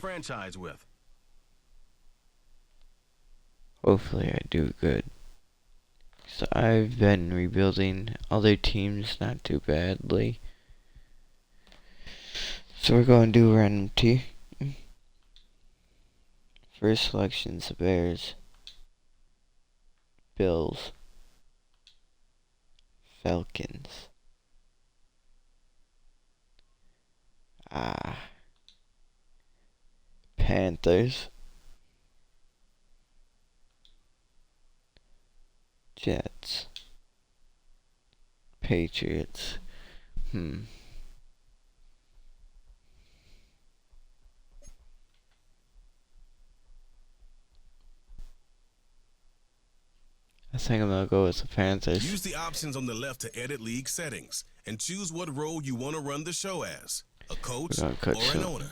franchise with? Hopefully I do good. So I've been rebuilding other teams not too badly. So we're going to do random T. First selection's the Bears, Bills, Falcons. Panthers, Jets, Patriots. I think I'm gonna go with the Panthers. Use the options on the left to edit league settings and choose what role you want to run the show as, a coach or an owner.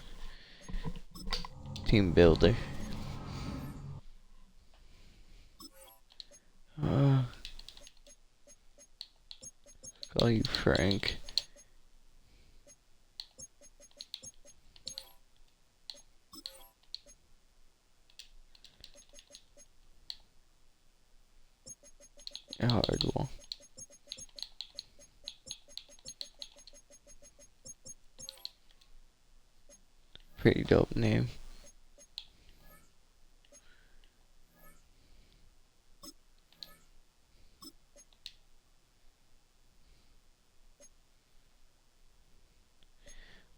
Team builder. Call you Frank. A hard one. Pretty dope name.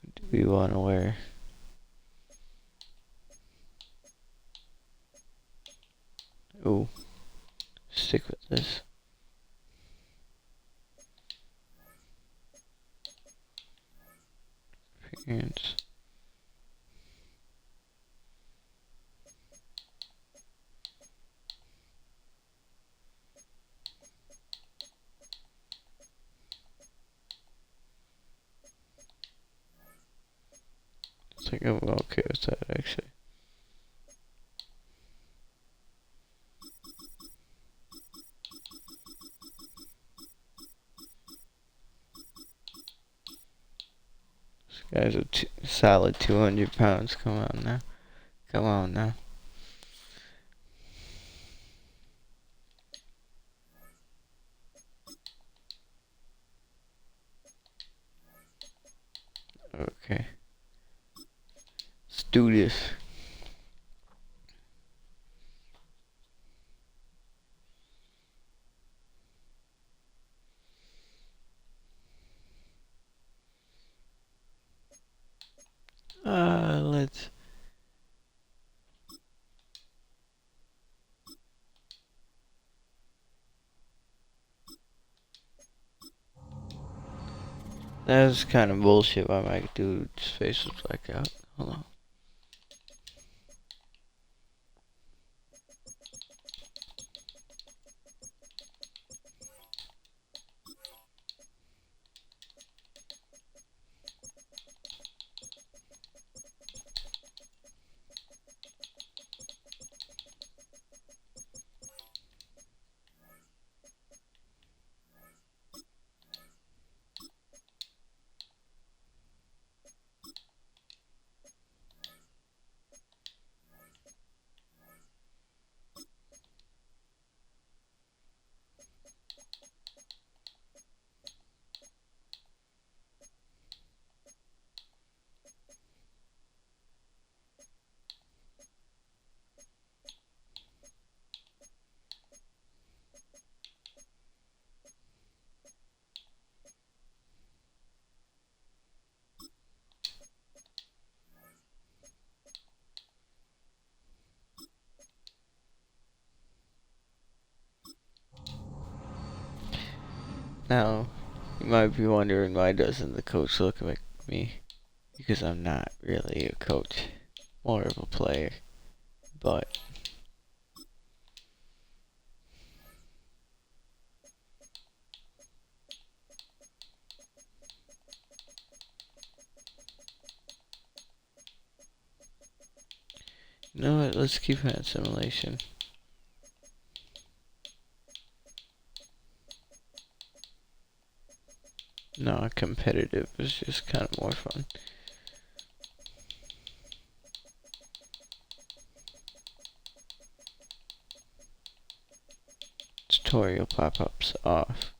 What do we want to wear? Ooh, stick with this. Pants. I think I'm okay with that actually. This guy's a solid 200 pounds. Come on now. Come on now. Okay. Let's do this. Let's. That was kind of bullshit. Why my dude's face was blacked out. Hold on. Now, you might be wondering why doesn't the coach look like me? Because I'm not really a coach, more of a player. But you know what? Let's keep that simulation. No, competitive is just kind of more fun. tutorial pop-ups off.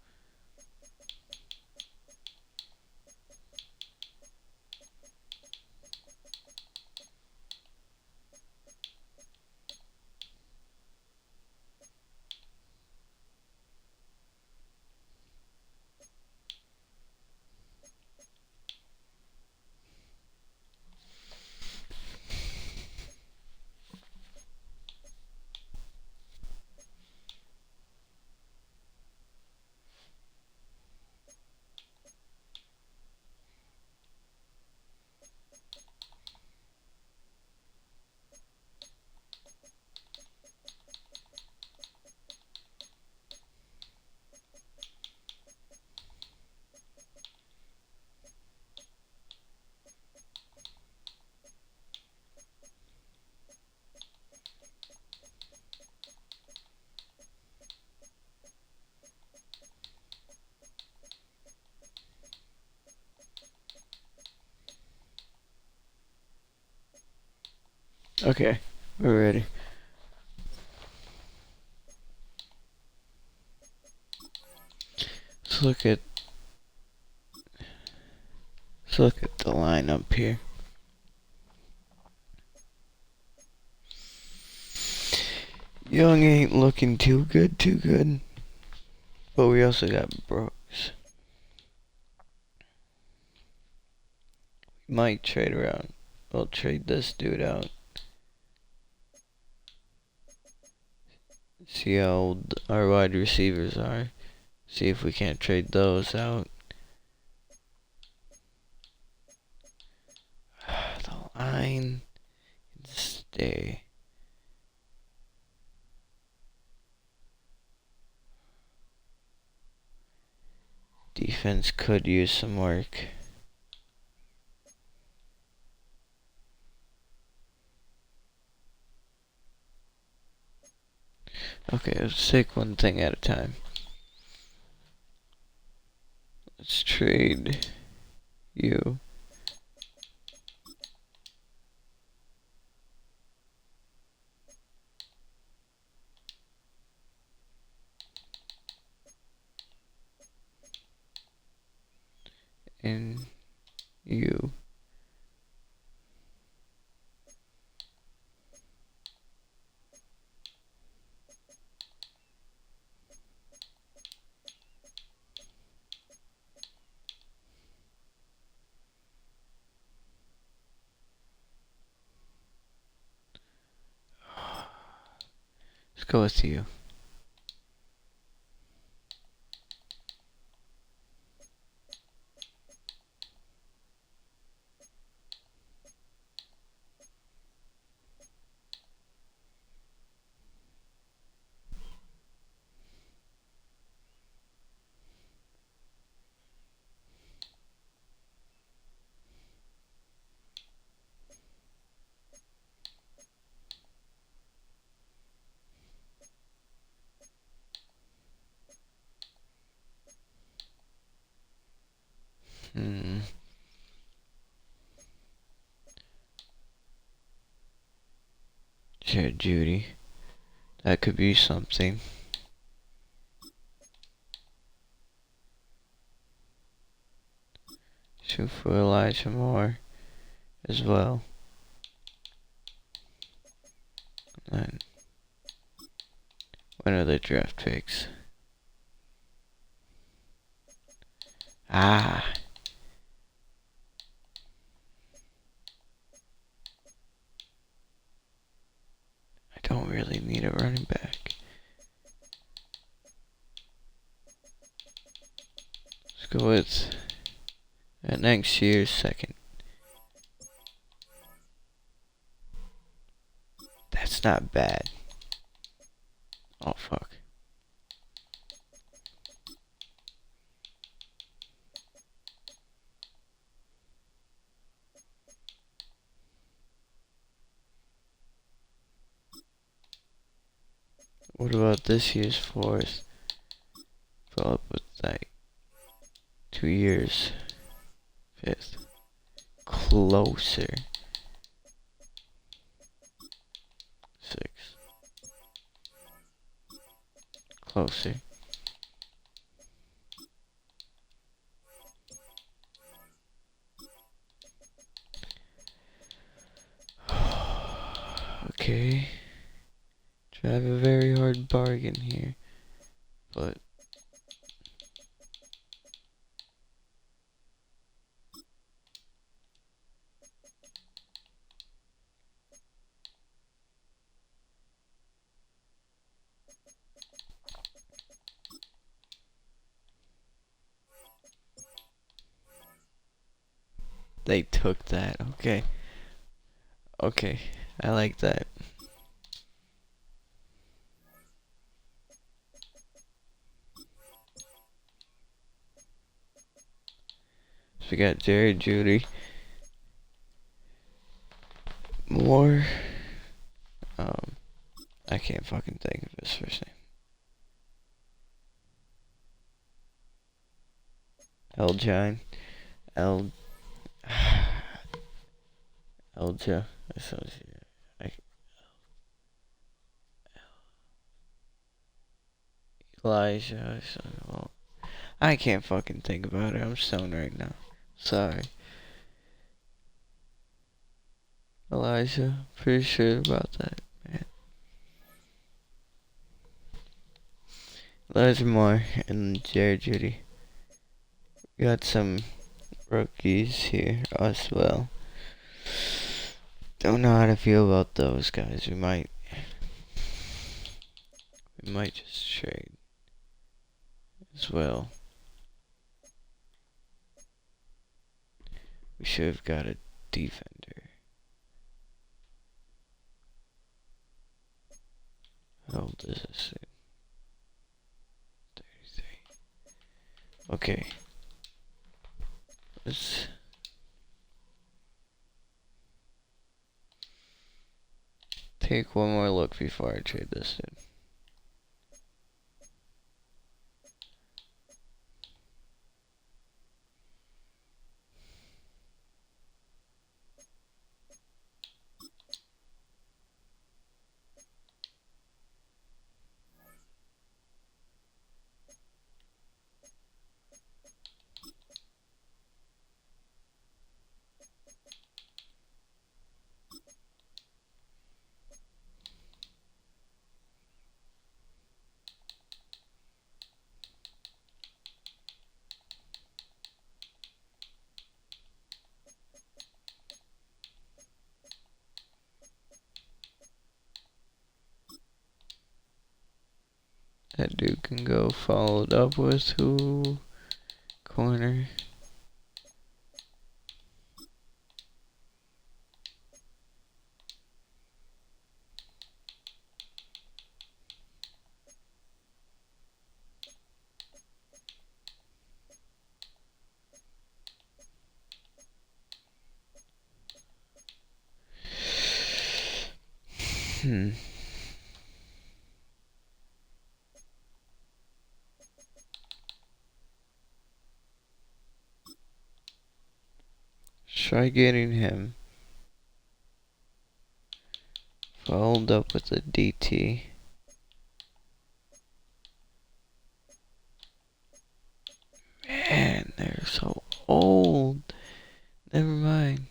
Okay, we're ready. Let's look at the lineup here. Young ain't looking too good. But we also got Brooks. Might trade around. We'll trade this dude out. See how old our wide receivers are. See if we can't trade those out. The line can stay. Defense could use some work. Okay, let's take one thing at a time. Let's trade you. And you. Let's go with you. Sure, Judy. That could be something. Shoot for Elijah Moore as well. And when are the draft picks? I don't really need a running back. Let's go with next year's second. That's not bad. Oh, fuck. What about this year's fourth? Fill up with like 2 years. Fifth. Closer. 6. closer. Okay. Drive a very hard bargain here, but they took that. Okay. Okay. I like that. So we got Jerry Judy. More. I can't fucking think of his first name. Elgine. El. Elja. I, Elijah. Well, I can't fucking think about it. I'm stoned right now. Sorry. Elijah. Pretty sure about that, man. Elijah Moore and Jerry Judy. We got some rookies here as well. Don't know how to feel about those guys. We might just trade as well. We should have got a defender. How old is this thing? 33. Okay. Let's take one more look before I trade this dude. That dude can go followed up with who? Corner. Try getting him followed up with a DT. Man, they're so old. Never mind.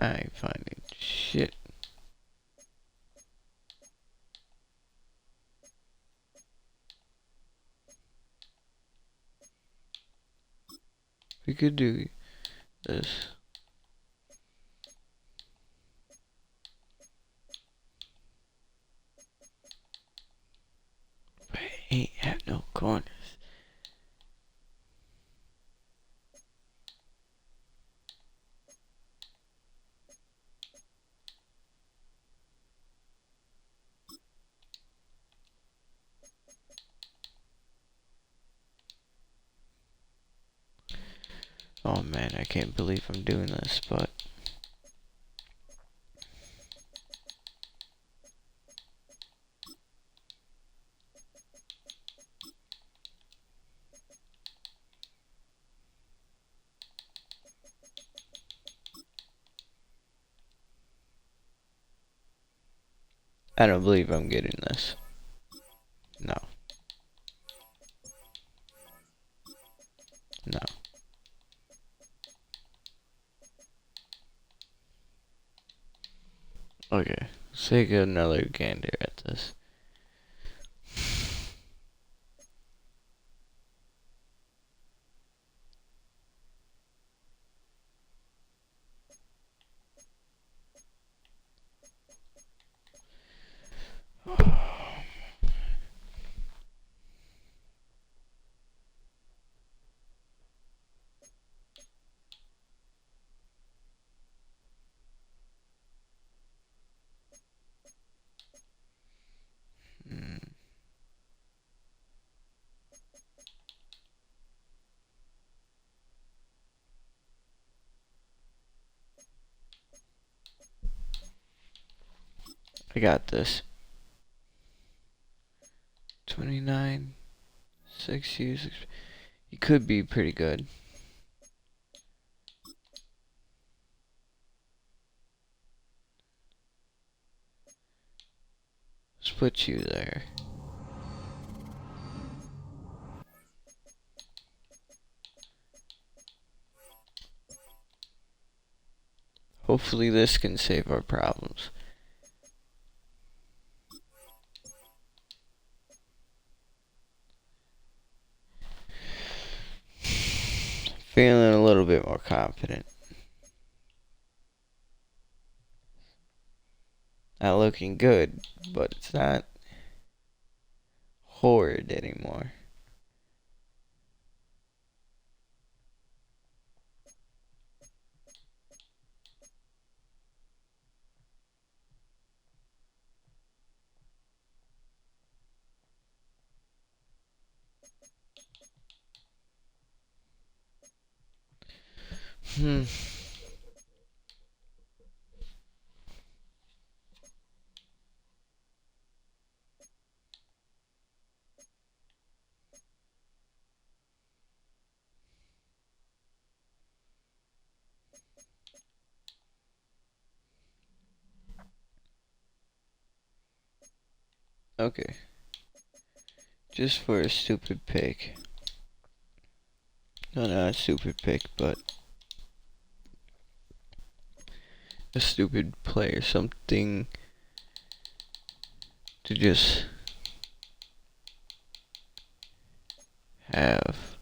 I ain't finding shit. We could do this. But it ain't have no corners. Oh man, I can't believe I'm doing this, but I don't believe I'm getting this. No. No. Okay. Let's take another gander at this. I got this. 29, 6 years. He could be pretty good. Let's put you there. Hopefully this can save our problems. Feeling a little bit more confident. Not looking good, but it's not horrid anymore. Okay. Just for a stupid pick. No, not a stupid pick, but a stupid player. Something to just have.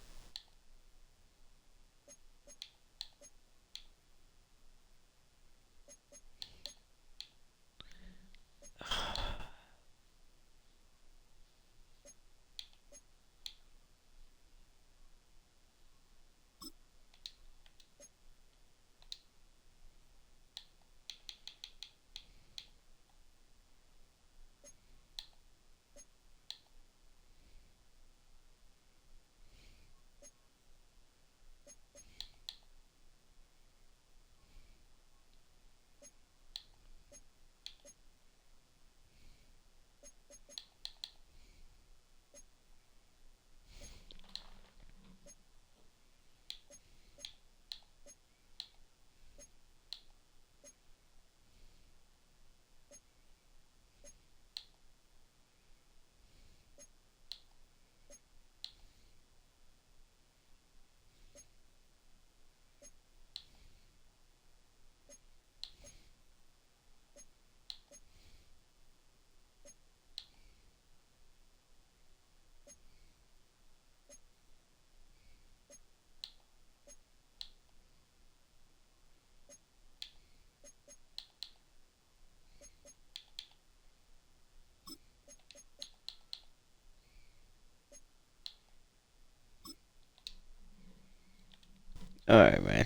Alright, man.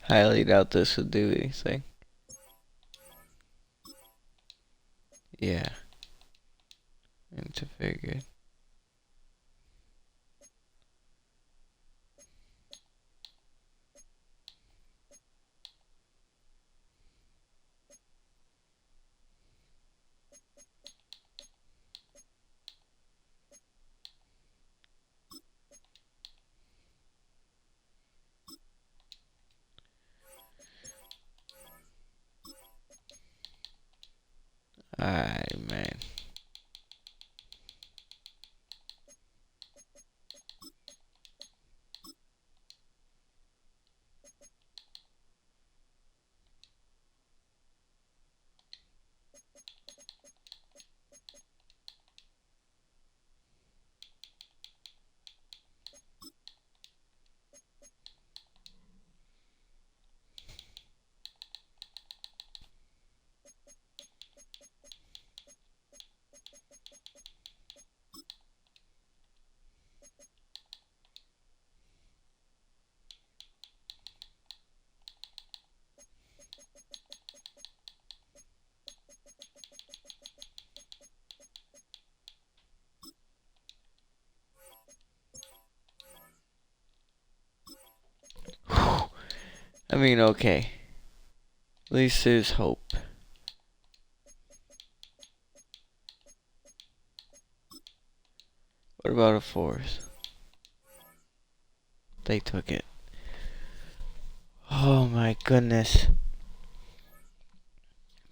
Highly doubt this would do anything. Yeah. And to figure. mean, okay. At least there's hope. What about a fourth? They took it. Oh my goodness.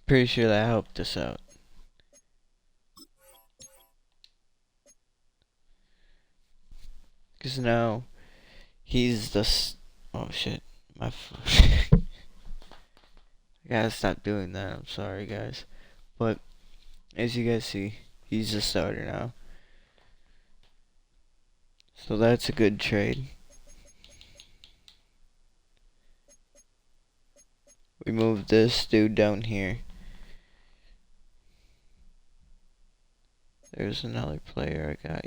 Pretty sure that helped us out. Because now he's the... Oh shit. I gotta stop doing that. I'm sorry, guys. But as you guys see, he's the starter now. So that's a good trade. We moved this dude down here. There's another player I got.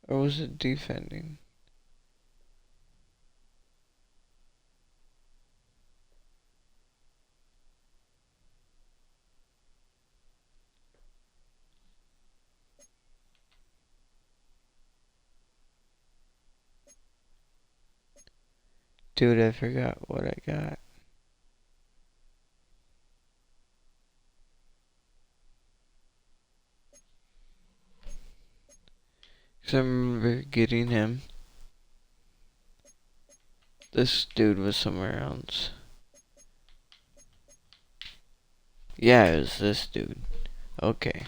Or was it defending? Dude, I forgot what I got. Cause I remember getting him. This dude was somewhere else. Yeah, it was this dude. Okay.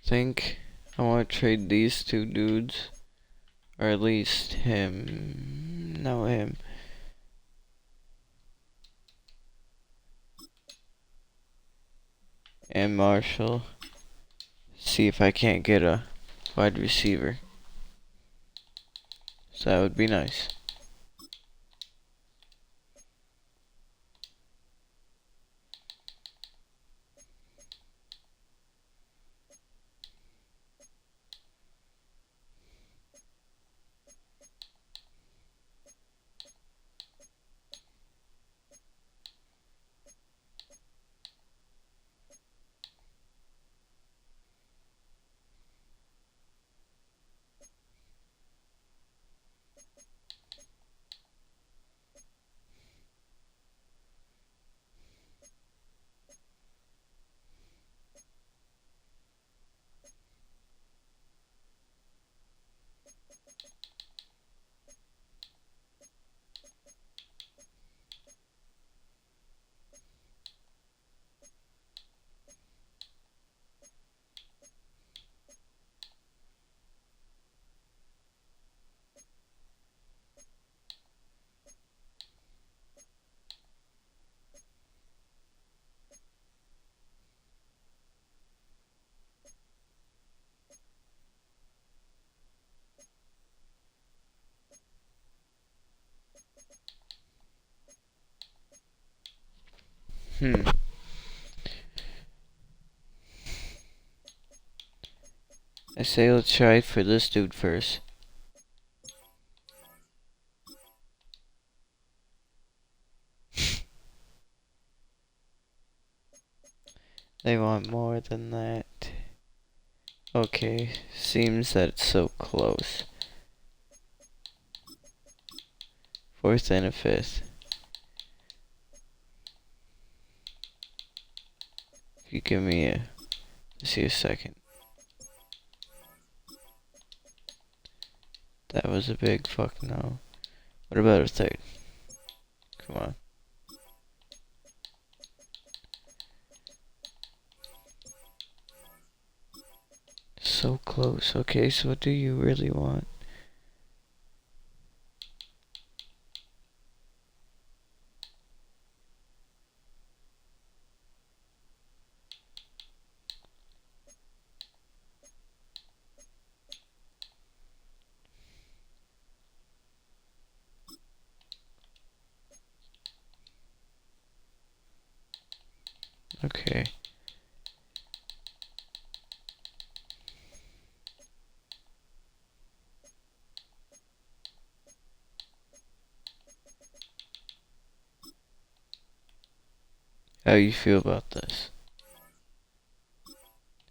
Think I want to trade these two dudes. Or at least him. No, him. And Marshall. See if I can't get a wide receiver. So that would be nice. I say let's try for this dude first. They want more than that. Okay, seems that it's so close. Fourth and a fifth. If you give me a second. That was a big fuck no. What about a third? Come on. So close. Okay, so what do you really want? Okay. How you feel about this?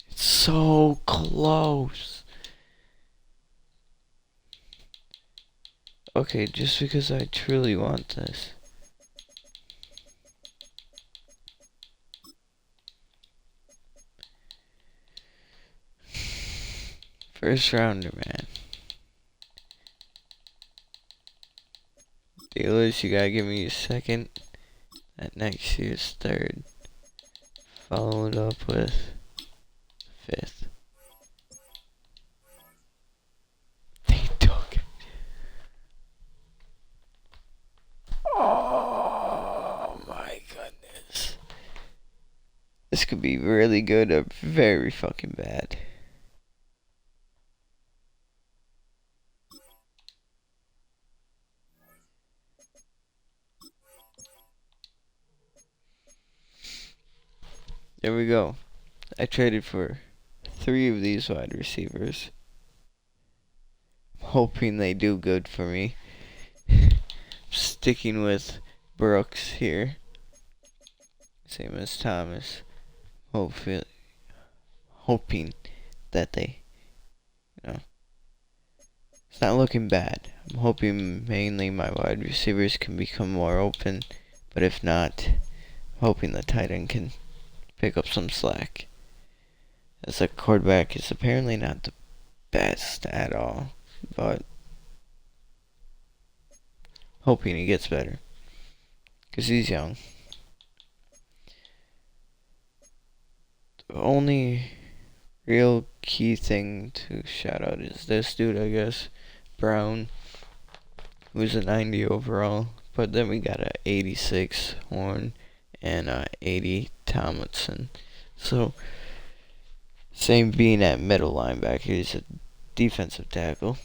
It's so close. Okay, just because I truly want this. First rounder, man. Deal is you gotta give me a second. That next year's third. Followed up with fifth. They took it. Oh my goodness. This could be really good or very fucking bad. There we go. I traded for 3 of these wide receivers. Hoping they do good for me. Sticking with Brooks here. Same as Thomas. Hoping that they, it's not looking bad. I'm hoping mainly my wide receivers can become more open. But if not, I'm hoping the tight end can pick up some slack. As a quarterback is apparently not the best at all, but hoping he gets better. Because he's young. The only real key thing to shout out is this dude, I guess. Brown, who's a 90 overall. But then we got a 86 Horn and a 80 Tomlinson. So, same being at middle linebacker, he's a defensive tackle.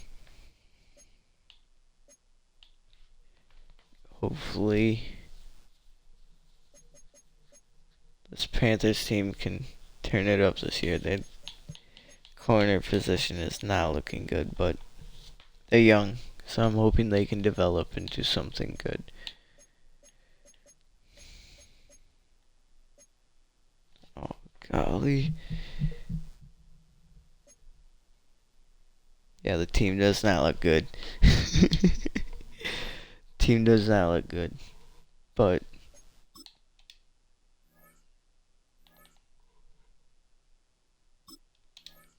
Hopefully, this Panthers team can turn it up this year. Their corner position is not looking good, but they're young, so I'm hoping they can develop into something good. Oh, golly. Yeah, the team does not look good. Team does not look good. But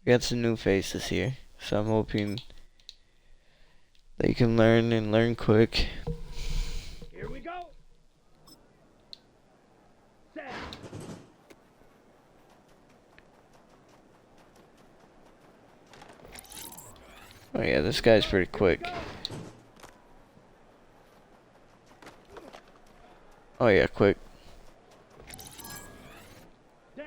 we got some new faces here, so I'm hoping they can learn and learn quick. Here we go. Set. Oh yeah, this guy's pretty quick. Oh yeah, quick. Down.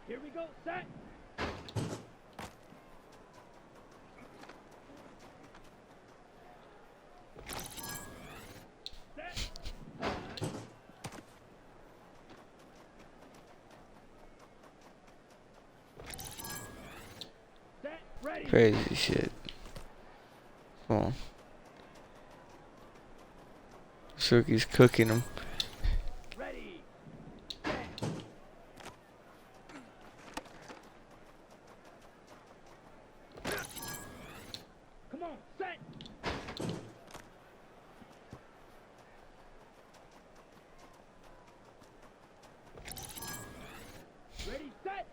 Here we go. Set. Set. Set. Ready. Crazy shit. Come on. This rookie's cooking him. Ready. Set. Come on. Set. Ready. Set.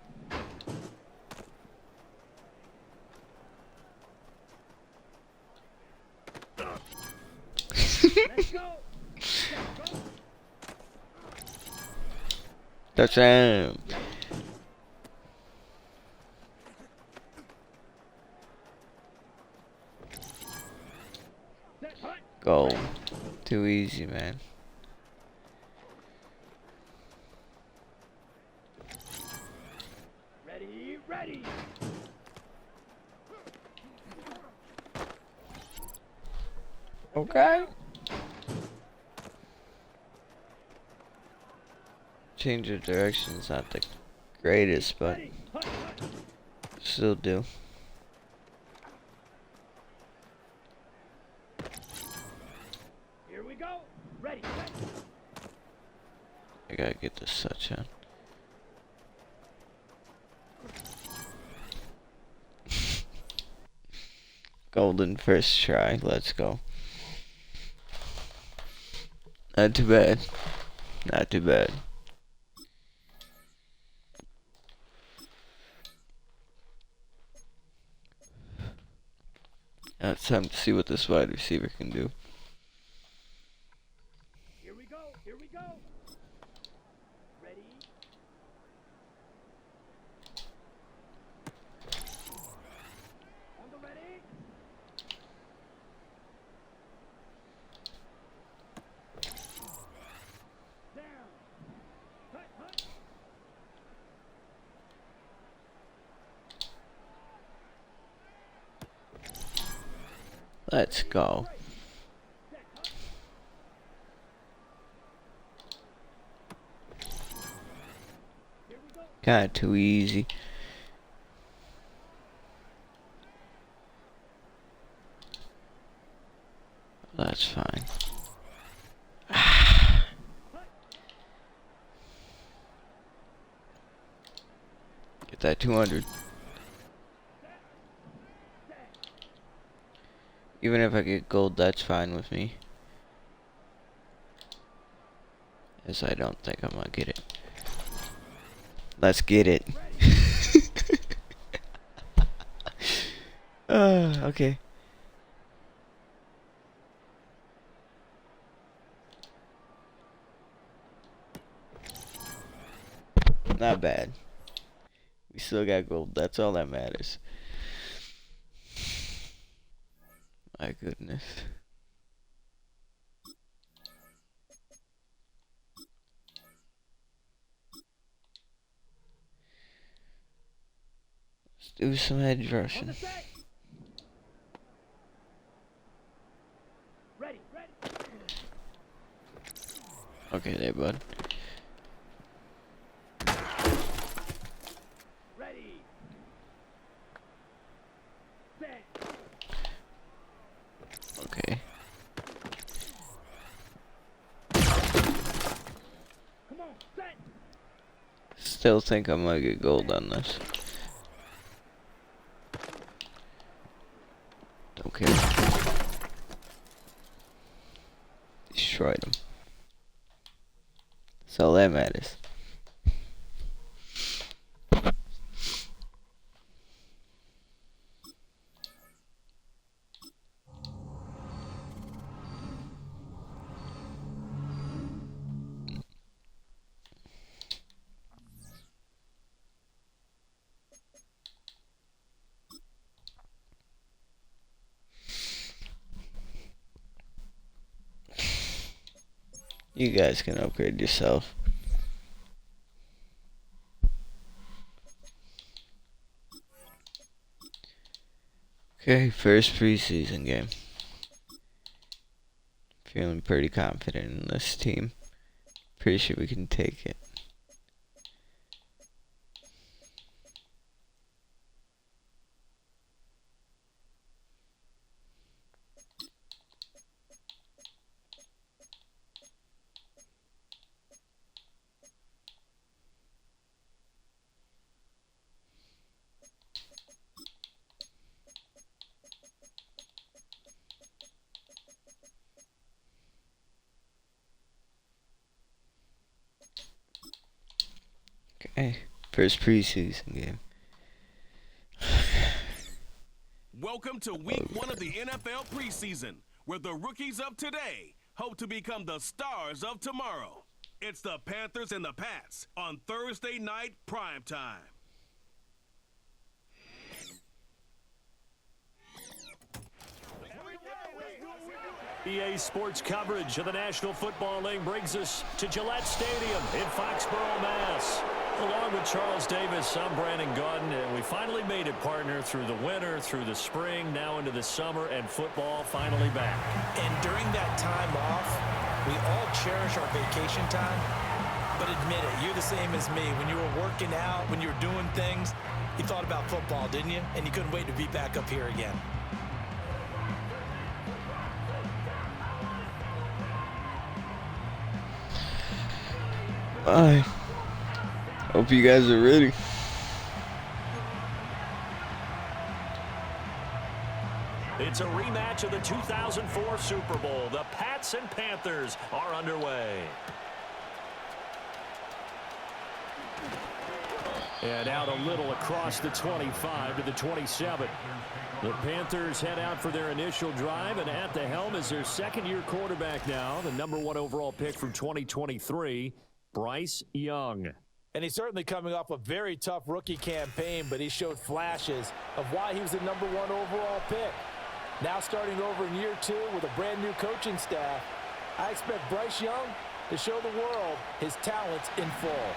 Let's go. Let's go. Touchdown. Set. Hut. Goal. Too easy, man. Ready. Ready. Okay. Change of direction's not the greatest, but Ready. Hut, hut. still do. Here we go. Ready, set. I gotta get this such on. Golden first try. Let's go. Not too bad. Not too bad. Now it's time to see what this wide receiver can do. Here we go. Here we go. Ready. On the ready. Down. Hut, hut. Let's go. Set, hut. Here we go. Kinda too easy. That's fine. Get that 200. Even if I get gold, that's fine with me. As I don't think I'm gonna get it. Let's get it. Okay. Not bad. We still got gold. That's all that matters. My goodness. Let's do some edge On the rushing. set. Ready, ready. Okay, there, bud. Ready. Set. Okay. Come on, set. Still think I'm gonna get gold on this. Don't care. Destroyed him. That's all that matters. You guys can upgrade yourself. Okay, first preseason game. Feeling pretty confident in this team. Pretty sure we can take it. Okay, first preseason game. Welcome to week 1 of the NFL preseason, where the rookies of today hope to become the stars of tomorrow. It's the Panthers and the Pats on Thursday night primetime. EA Sports coverage of the National Football League brings us to Gillette Stadium in Foxborough, Mass. Along with Charles Davis, I'm Brandon Gaudin, and we finally made it, partner, through the winter, through the spring, now into the summer, and football finally back. And during that time off, we all cherish our vacation time. But admit it, you're the same as me. When you were working out, when you were doing things, you thought about football, didn't you? And you couldn't wait to be back up here again. I hope you guys are ready. It's a rematch of the 2004 Super Bowl. The Pats and Panthers are underway. And out a little across the 25 to the 27. The Panthers head out for their initial drive, and at the helm is their second-year quarterback now, the #1 overall pick from 2023, Bryce Young. And he's certainly coming off a very tough rookie campaign, but he showed flashes of why he was the #1 overall pick. Now starting over in year 2 with a brand new coaching staff, I expect Bryce Young to show the world his talents in full.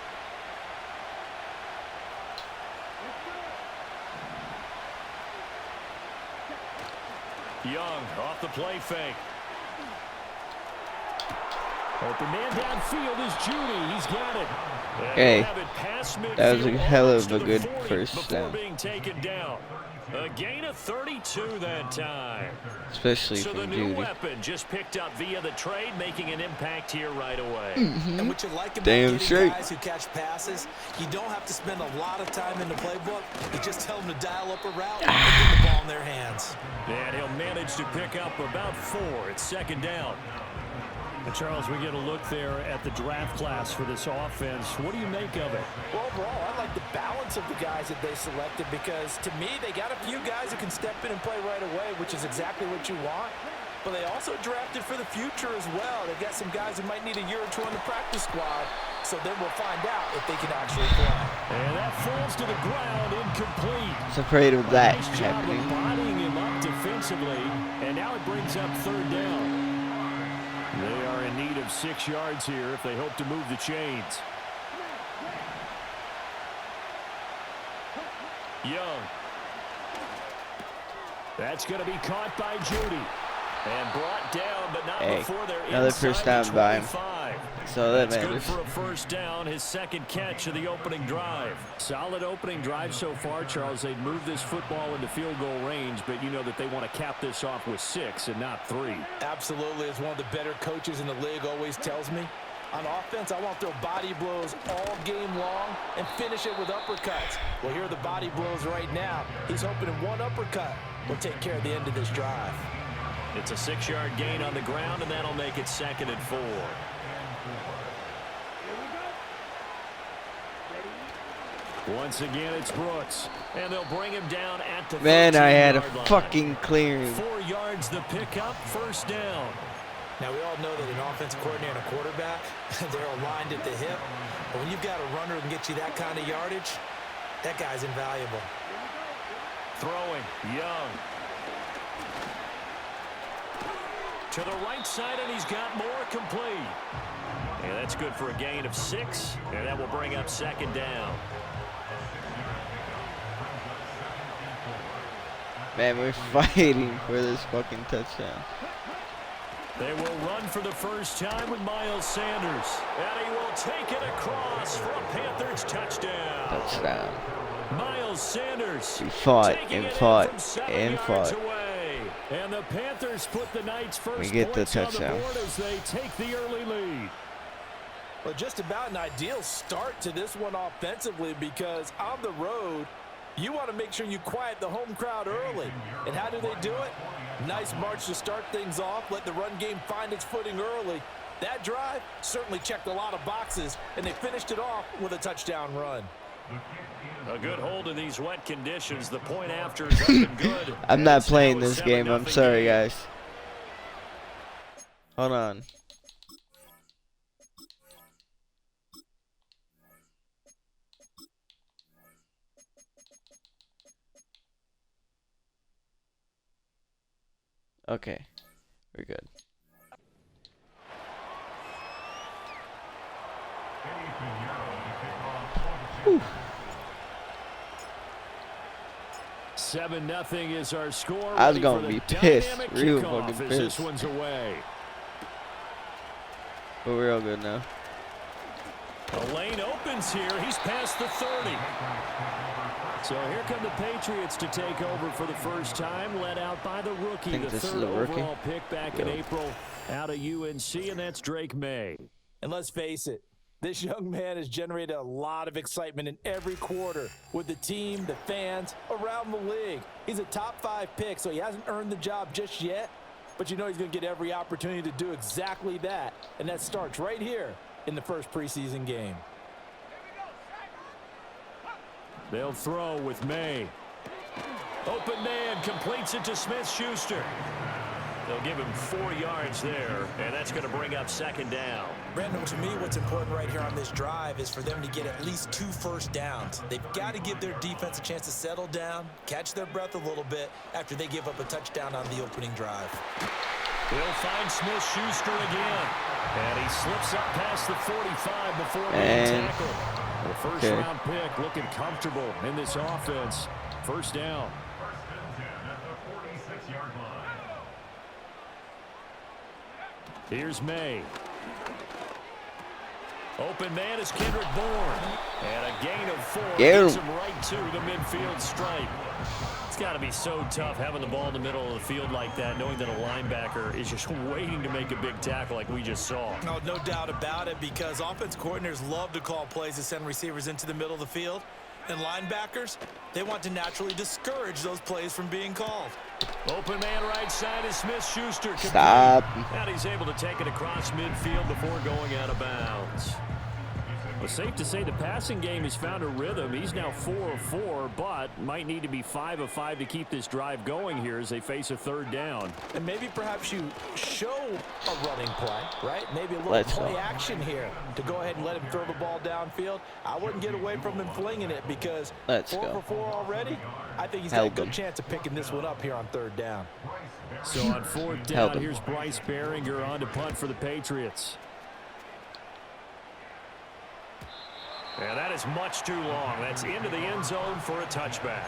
Young off the play fake. Open man downfield is Judy. He's got it. Hey, that was a hell of a good first down. Being taken down. A gain of 32 that time. Especially so the from new Judy. weapon just picked up via the trade, making an impact here right away. And what you like about Damn getting straight. guys who catch passes, you don't have to spend a lot of time in the playbook. You just tell them to dial up a route and get the ball in their hands. And he'll manage to pick up about 4. It's second down. And Charles, we get a look there at the draft class for this offense. What do you make of it? Well, overall, I like the balance of the guys that they selected because, to me, they got a few guys who can step in and play right away, which is exactly what you want. But they also drafted for the future as well. They've got some guys who might need a year or 2 on the practice squad, so then we'll find out if they can actually play. And that falls to the ground, incomplete. I was afraid of that Nice job of happening. bodying him up defensively, and now it brings up third down. They are in need of 6 yards here if they hope to move the chains. Young. That's going to be caught by Judy. And brought down, but not before they're another inside first down the by him. 25. So that That's good matters. for a first down, his second catch of the opening drive. Solid opening drive so far, Charles. They've moved this football into field goal range, but you know that they want to cap this off with 6 and not 3. Absolutely. As one of the better coaches in the league always tells me, on offense, I want to throw body blows all game long and finish it with uppercuts. Well, here are the body blows right now. He's hoping in one uppercut will take care of the end of this drive. It's a 6-yard gain on the ground, and that'll make it 2nd and 4. Once again, it's Brooks, and they'll bring him down at the 13-yard Man, I had a line. fucking clearing. 4 yards the pickup, first down. Now, we all know that an offensive coordinator and a quarterback, they're aligned at the hip. But when you've got a runner who can get you that kind of yardage, that guy's invaluable. Throwing, Young. To the right side, and he's got more complete. And that's good for a gain of 6, and that will bring up 2nd down. Man, we're fighting for this fucking touchdown. They will run for the first time with Miles Sanders. And he will take it across for a Panthers touchdown. Touchdown. Miles Sanders. We fought taking and it in fought from 7 and yards fought. away. And the Panthers put the Knights' first We get the points on touchdown. the board as they take the early lead. Well, just about an ideal start to this one offensively because on the road, you want to make sure you quiet the home crowd early. And how do they do it? Nice march to start things off. Let the run game find its footing early. That drive certainly checked a lot of boxes, and they finished it off with a touchdown run. A good hold in these wet conditions. The point after is up and good. I'm not It's playing now a this game. I'm 7-0 sorry, game. guys. Hold on. Okay, we're good. 7-0 is our score. I was Ready gonna for the be pissed, dynamic real kickoff fucking as pissed. This one's away. But we're all good now. The lane opens here. He's past the 30. So here come the Patriots to take over for the first time, led out by the rookie, the third overall pick back in April out of UNC, and that's Drake May. And let's face it, this young man has generated a lot of excitement in every quarter with the team, the fans, around the league. He's a top 5 pick, so he hasn't earned the job just yet, but you know he's going to get every opportunity to do exactly that, and that starts right here in the first preseason game. They'll throw with May. Open man completes it to Smith-Schuster. They'll give him 4 yards there, and that's going to bring up second down. Brandon, to me, what's important right here on this drive is for them to get at least 2 first downs. They've got to give their defense a chance to settle down, catch their breath a little bit after they give up a touchdown on the opening drive. They'll find Smith-Schuster again. And he slips up past the 45 before being tackled. The first-round pick looking comfortable in this offense. First down. Here's May. Open man is Kendrick Bourne. And a gain of 4 gets him right to the midfield stripe. It's got to be so tough having the ball in the middle of the field like that, knowing that a linebacker is just waiting to make a big tackle like we just saw. No doubt about it, because offense coordinators love to call plays to send receivers into the middle of the field. And linebackers, they want to naturally discourage those plays from being called. Open man right side is Smith-Schuster. Stop. And he's able to take it across midfield before going out of bounds. Well, safe to say the passing game has found a rhythm. He's now 4 of 4, but might need to be 5 of 5 to keep this drive going here as they face a third down. And maybe perhaps you show a running play, right? Maybe a little play action here to go ahead and let him throw the ball downfield. I wouldn't get away from him flinging it, because 4 for 4 already, I think he's got a good chance of picking this one up here on third down. So on fourth down, here's Bryce Behringer on to punt for the Patriots. And that is much too long. That's into the end zone for a touchback.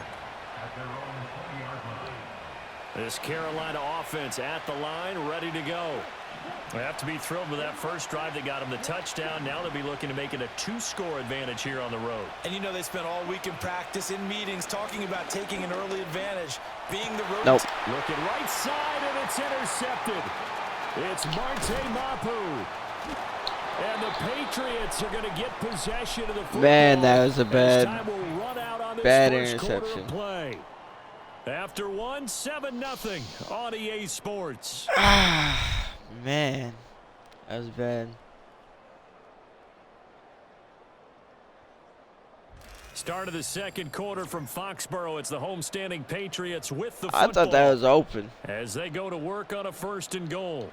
This Carolina offense at the line, ready to go. They have to be thrilled with that first drive that got them the touchdown. Now they'll be looking to make it a 2-score advantage here on the road. And you know they spent all week in practice, in meetings, talking about taking an early advantage, being the road. Looking right side, and it's intercepted. It's Marte Mapu. And the Patriots are going to get possession of the football. Man, that was a bad interception. Play. After 7-0 on EA Sports. Man, that was bad. Start of the second quarter from Foxborough. It's the homestanding Patriots with the football. I thought that was open. As they go to work on a 1st and goal.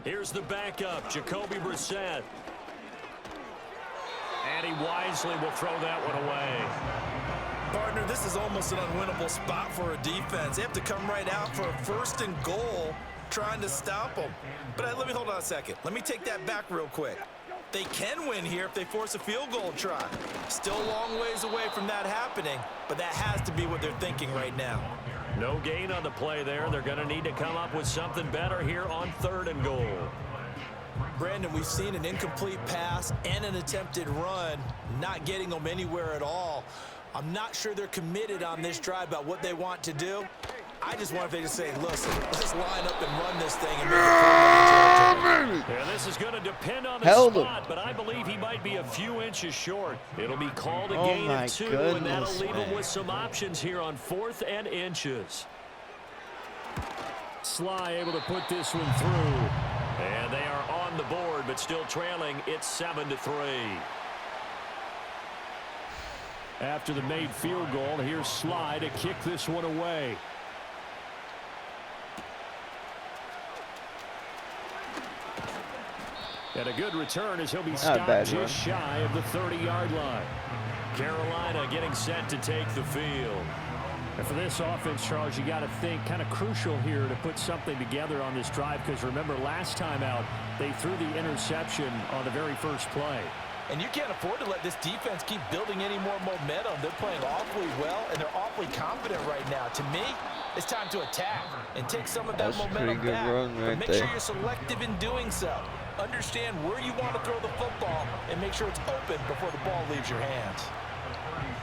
Here's the backup, Jacoby Brissett. And he wisely will throw that one away. Partner, this is almost an unwinnable spot for a defense. They have to come right out for a 1st and goal, trying to stop them. But let me hold on a second. Let me take that back real quick. They can win here if they force a field goal try. Still a long ways away from that happening, but that has to be what they're thinking right now. No gain on the play there. They're going to need to come up with something better here on 3rd and goal. Brandon, we've seen an incomplete pass and an attempted run, not getting them anywhere at all. I'm not sure they're committed on this drive about what they want to do. I just wonder if they just say, listen, let's line up and run this thing and make it territory. Yeah, this is going to depend on the spot, but I believe he might be a few inches short. It'll be called a gain of 2, and that'll leave him with some options here on 4th and inches. Sly able to put this one through. And they are on the board, but still trailing. It's 7-3. After the made field goal, here's Sly to kick this one away. And a good return as he'll be stopped just shy of the 30-yard line. Carolina getting set to take the field. And for this offense, Charles, you got to think kind of crucial here to put something together on this drive, because remember last time out they threw the interception on the very first play. And you can't afford to let this defense keep building any more momentum. They're playing awfully well, and they're awfully confident right now. To me, it's time to attack and take some of that momentum back. But make sure you're selective in doing so. Understand where you want to throw the football and make sure it's open before the ball leaves your hands.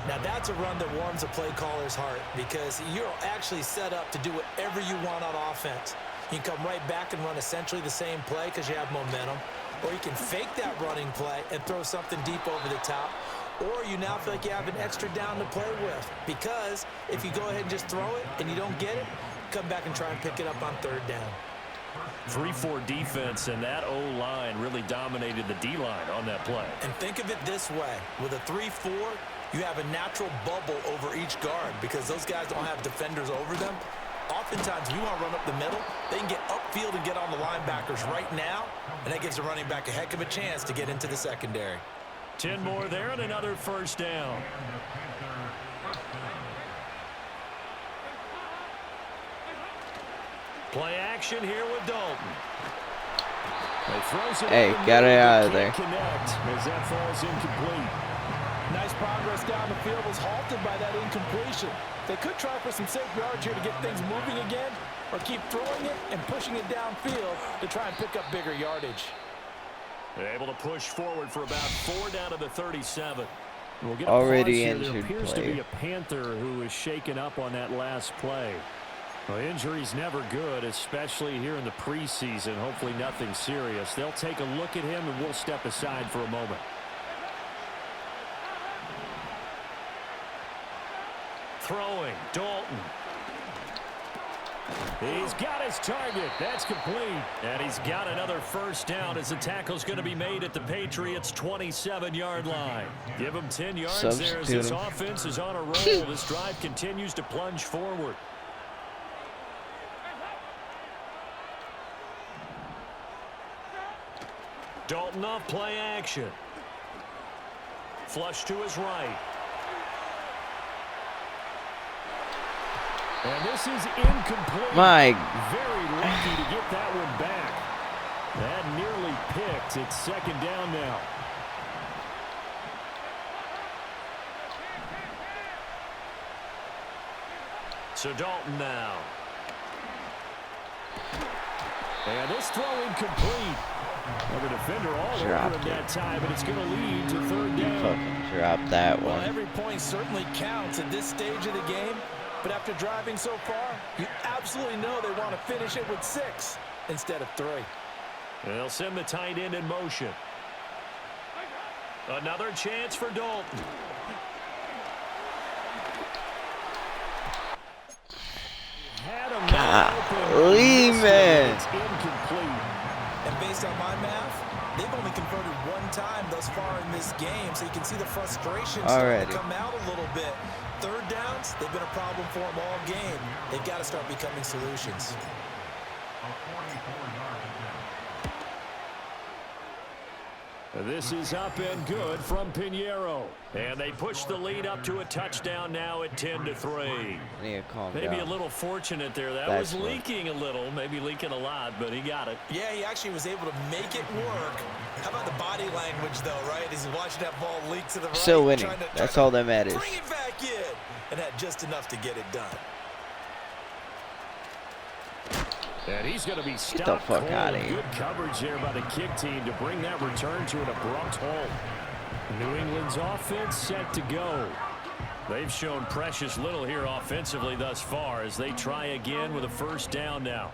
Now that's a run that warms a play caller's heart, because you're actually set up to do whatever you want on offense. You can come right back and run essentially the same play because you have momentum, or you can fake that running play and throw something deep over the top, or you now feel like you have an extra down to play with, because if you go ahead and just throw it and you don't get it, come back and try and pick it up on third down. 3-4 defense, and that O-line really dominated the D-line on that play. And think of it this way. With a 3-4, you have a natural bubble over each guard because those guys don't have defenders over them. Oftentimes, we want to run up the middle. They can get upfield and get on the linebackers right now, and that gives the running back a heck of a chance to get into the secondary. 10 more there and another first down. Play action here with Dalton. Hey, got it out of there. Connect as that falls incomplete. Nice progress down the field was halted by that incompletion. They could try for some safe yards here to get things moving again, or keep throwing it and pushing it downfield to try and pick up bigger yardage. They're able to push forward for about 4 down to the 37. We'll get already injured. There appears player. to be a Panther who was shaken up on that last play. Well, injury's never good, especially here in the preseason. Hopefully nothing serious. They'll take a look at him, and we'll step aside for a moment. Throwing, Dalton. He's got his target. That's complete. And he's got another first down as the tackle's going to be made at the Patriots' 27-yard line. Give him 10 yards there as this offense is on a roll. This drive continues to plunge forward. Dalton off play action. Flush to his right. And this is incomplete. Very lucky to get that one back. That nearly picked. It's second down now. So Dalton now. And this throw incomplete. Well, the defender all over him that time, but it's going to lead to third down. Fucking drop that one. Well, every point certainly counts at this stage of the game. But after driving so far, you absolutely know they want to finish it with 6 instead of 3. They'll send the tight end in motion. Another chance for Dalton. Man. It's incomplete. And based on my math, they've only converted 1 time thus far in this game, so you can see the frustration starting to come out a little bit. Third downs, they've been a problem for them all game. They've got to start becoming solutions. This is up and good from Pinheiro. And they push the lead up to a touchdown now at 10-3. Maybe a little fortunate there. That was leaking a little, maybe leaking a lot, but he got it. Yeah, he actually was able to make it work. How about the body language, though, right? As he's watching that ball leak to the right. Still winning. That's all that matters. Bring it back in. And had just enough to get it done. And he's going to be stopped. Get the fuck out of here. Good coverage there by the kick team to bring that return to an abrupt halt. New England's offense set to go. They've shown precious little here offensively thus far as they try again with a first down now.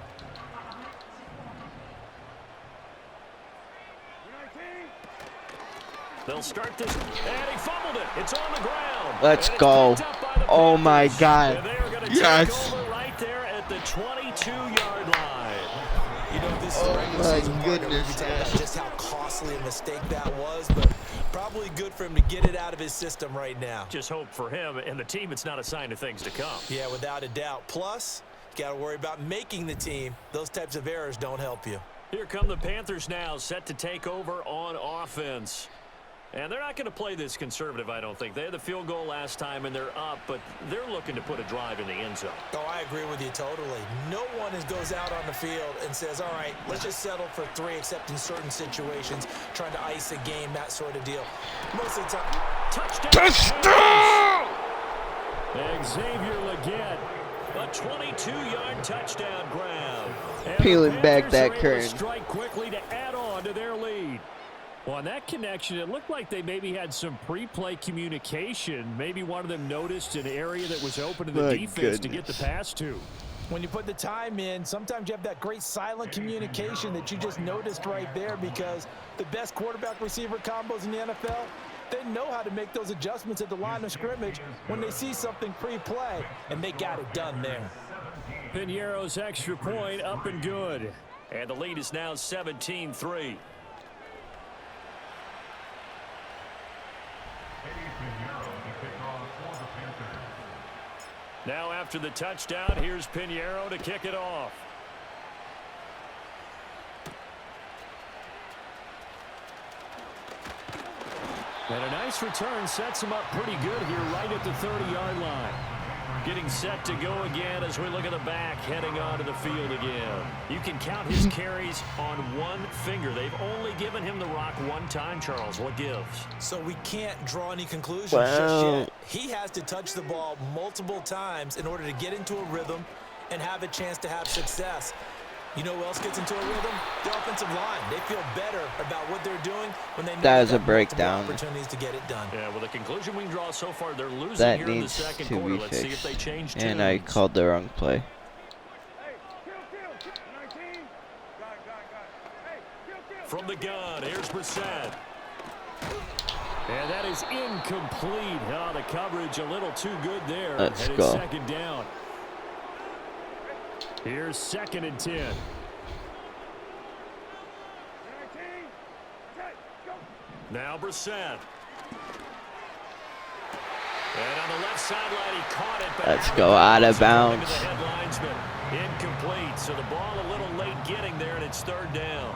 They'll start this, and he fumbled it. It's on the ground. Let's go. Oh my God. Yes. Right there at the 22-yard line. You know, this is my goodness. We talk about just how costly a mistake that was, but probably good for him to get it out of his system right now. Just hope for him and the team it's not a sign of things to come. Yeah, without a doubt. Plus, you got to worry about making the team. Those types of errors don't help you. Here come the Panthers now, set to take over on offense. And they're not going to play this conservative, I don't think. They had the field goal last time, and they're up, but they're looking to put a drive in the end zone. Oh, I agree with you totally. No one goes out on the field and says, all right, let's just settle for 3, except in certain situations, trying to ice a game, that sort of deal. Most of the time. Touchdown! Xavier Legette, a 22-yard touchdown grab. And Peeling back that curtain. curtain. Strike quickly to add on to their lead. Well, on that connection, it looked like they maybe had some pre-play communication. Maybe one of them noticed an area that was open to the defense to get the pass to. When you put the time in, sometimes you have that great silent communication that you just noticed right there, because the best quarterback-receiver combos in the NFL, they know how to make those adjustments at the line of scrimmage when they see something pre-play, and they got it done there. Piñeiro's extra point up and good. And the lead is now 17-3. Now after the touchdown, here's Piñeiro to kick it off. And a nice return sets him up pretty good here right at the 30-yard line. Getting set to go again as we look at the back, heading onto the field again. You can count his carries on one finger. They've only given him the rock one time, Charles. What gives? So we can't draw any conclusions just yet. He has to touch the ball multiple times in order to get into a rhythm and have a chance to have success. You know who else gets into a rhythm? The offensive line. They feel better about what they're doing when they know that is a multiple breakdown. opportunities to get it done. Yeah, well, the conclusion we can draw so far, they're losing That here in the needs second to quarter. be Let's see if they fixed. change And tunes. I called the wrong play. From the gun, here's Brissett. And that is incomplete. Oh, the coverage a little too good there. Let's and go. It's second down. Here's 2nd and 10. Now Brissett. And on the left sideline, he caught it. But Let's go out of bounds. The head linesman. Incomplete. So the ball a little late getting there, and it's 3rd down.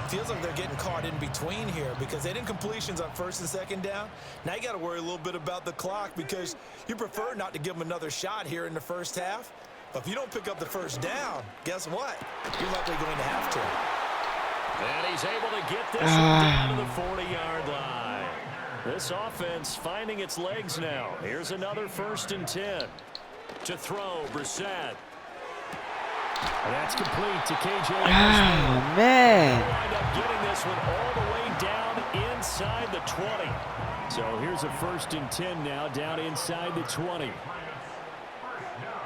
Feels like they're getting caught in between here because they did incompletions on 1st and 2nd down. Now you got to worry a little bit about the clock because you prefer not to give them another shot here in the first half. But if you don't pick up the 1st down, guess what? You're likely going to have to. And he's able to get this down to the 40-yard line. This offense finding its legs now. Here's another 1st and 10. To throw, Brissett. And that's complete to KJ. Oh, man. They'll wind up getting this one all the way down inside the 20. So here's a 1st and 10 now down inside the 20.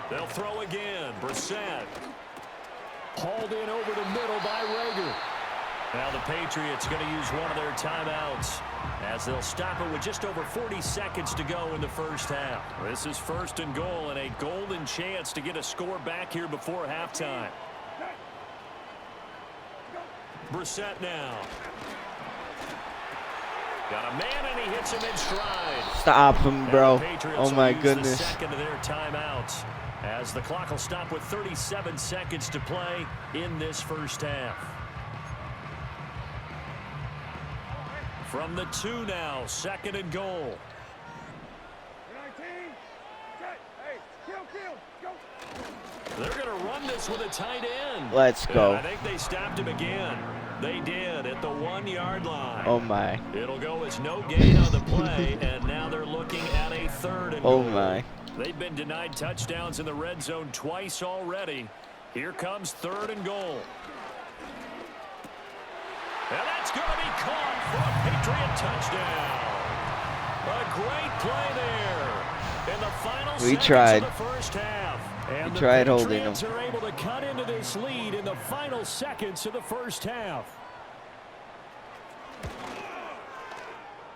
They'll throw again. Brissett. Hauled in over the middle by Rager. Now the Patriots going to use one of their timeouts as they'll stop it with just over 40 seconds to go in the first half. This is 1st and goal and a golden chance to get a score back here before halftime. Brissett now. Got a man and he hits him in stride. Stop him, bro. Oh, my The goodness. second of their timeouts as the clock will stop with 37 seconds to play in this first half. From the 2 now, 2nd and goal. They're going to run this with a tight end. Let's go. And I think they stopped him again. They did at the 1-yard line. Oh, my. It'll go as no gain on the play, and now they're looking at a 3rd and Oh, goal. my. They've been denied touchdowns in the red zone twice already. Here comes 3rd and goal. And that's going to be caught for a Patriot touchdown. A great play there in the final seconds tried. of the first half. And We tried holding them. the Patriots are able to cut into this lead in the final seconds of the first half.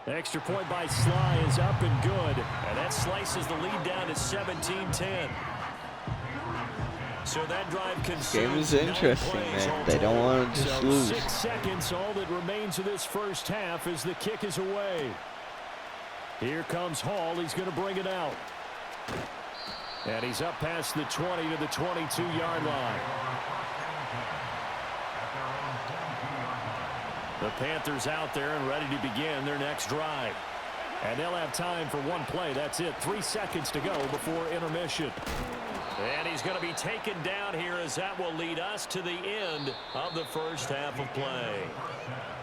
The extra point by Sly is up and good. And that slices the lead down to 17-10. So that drive consumes Game is 9 interesting, plays man. all They don't total. want to just So lose. 6 seconds, all that remains of this first half as the kick is away. Here comes Hall. He's going to bring it out. And he's up past the 20 to the 22-yard line. The Panthers out there and ready to begin their next drive. And they'll have time for one play. That's it. 3 seconds to go before intermission. And he's going to be taken down here as that will lead us to the end of the first half of play.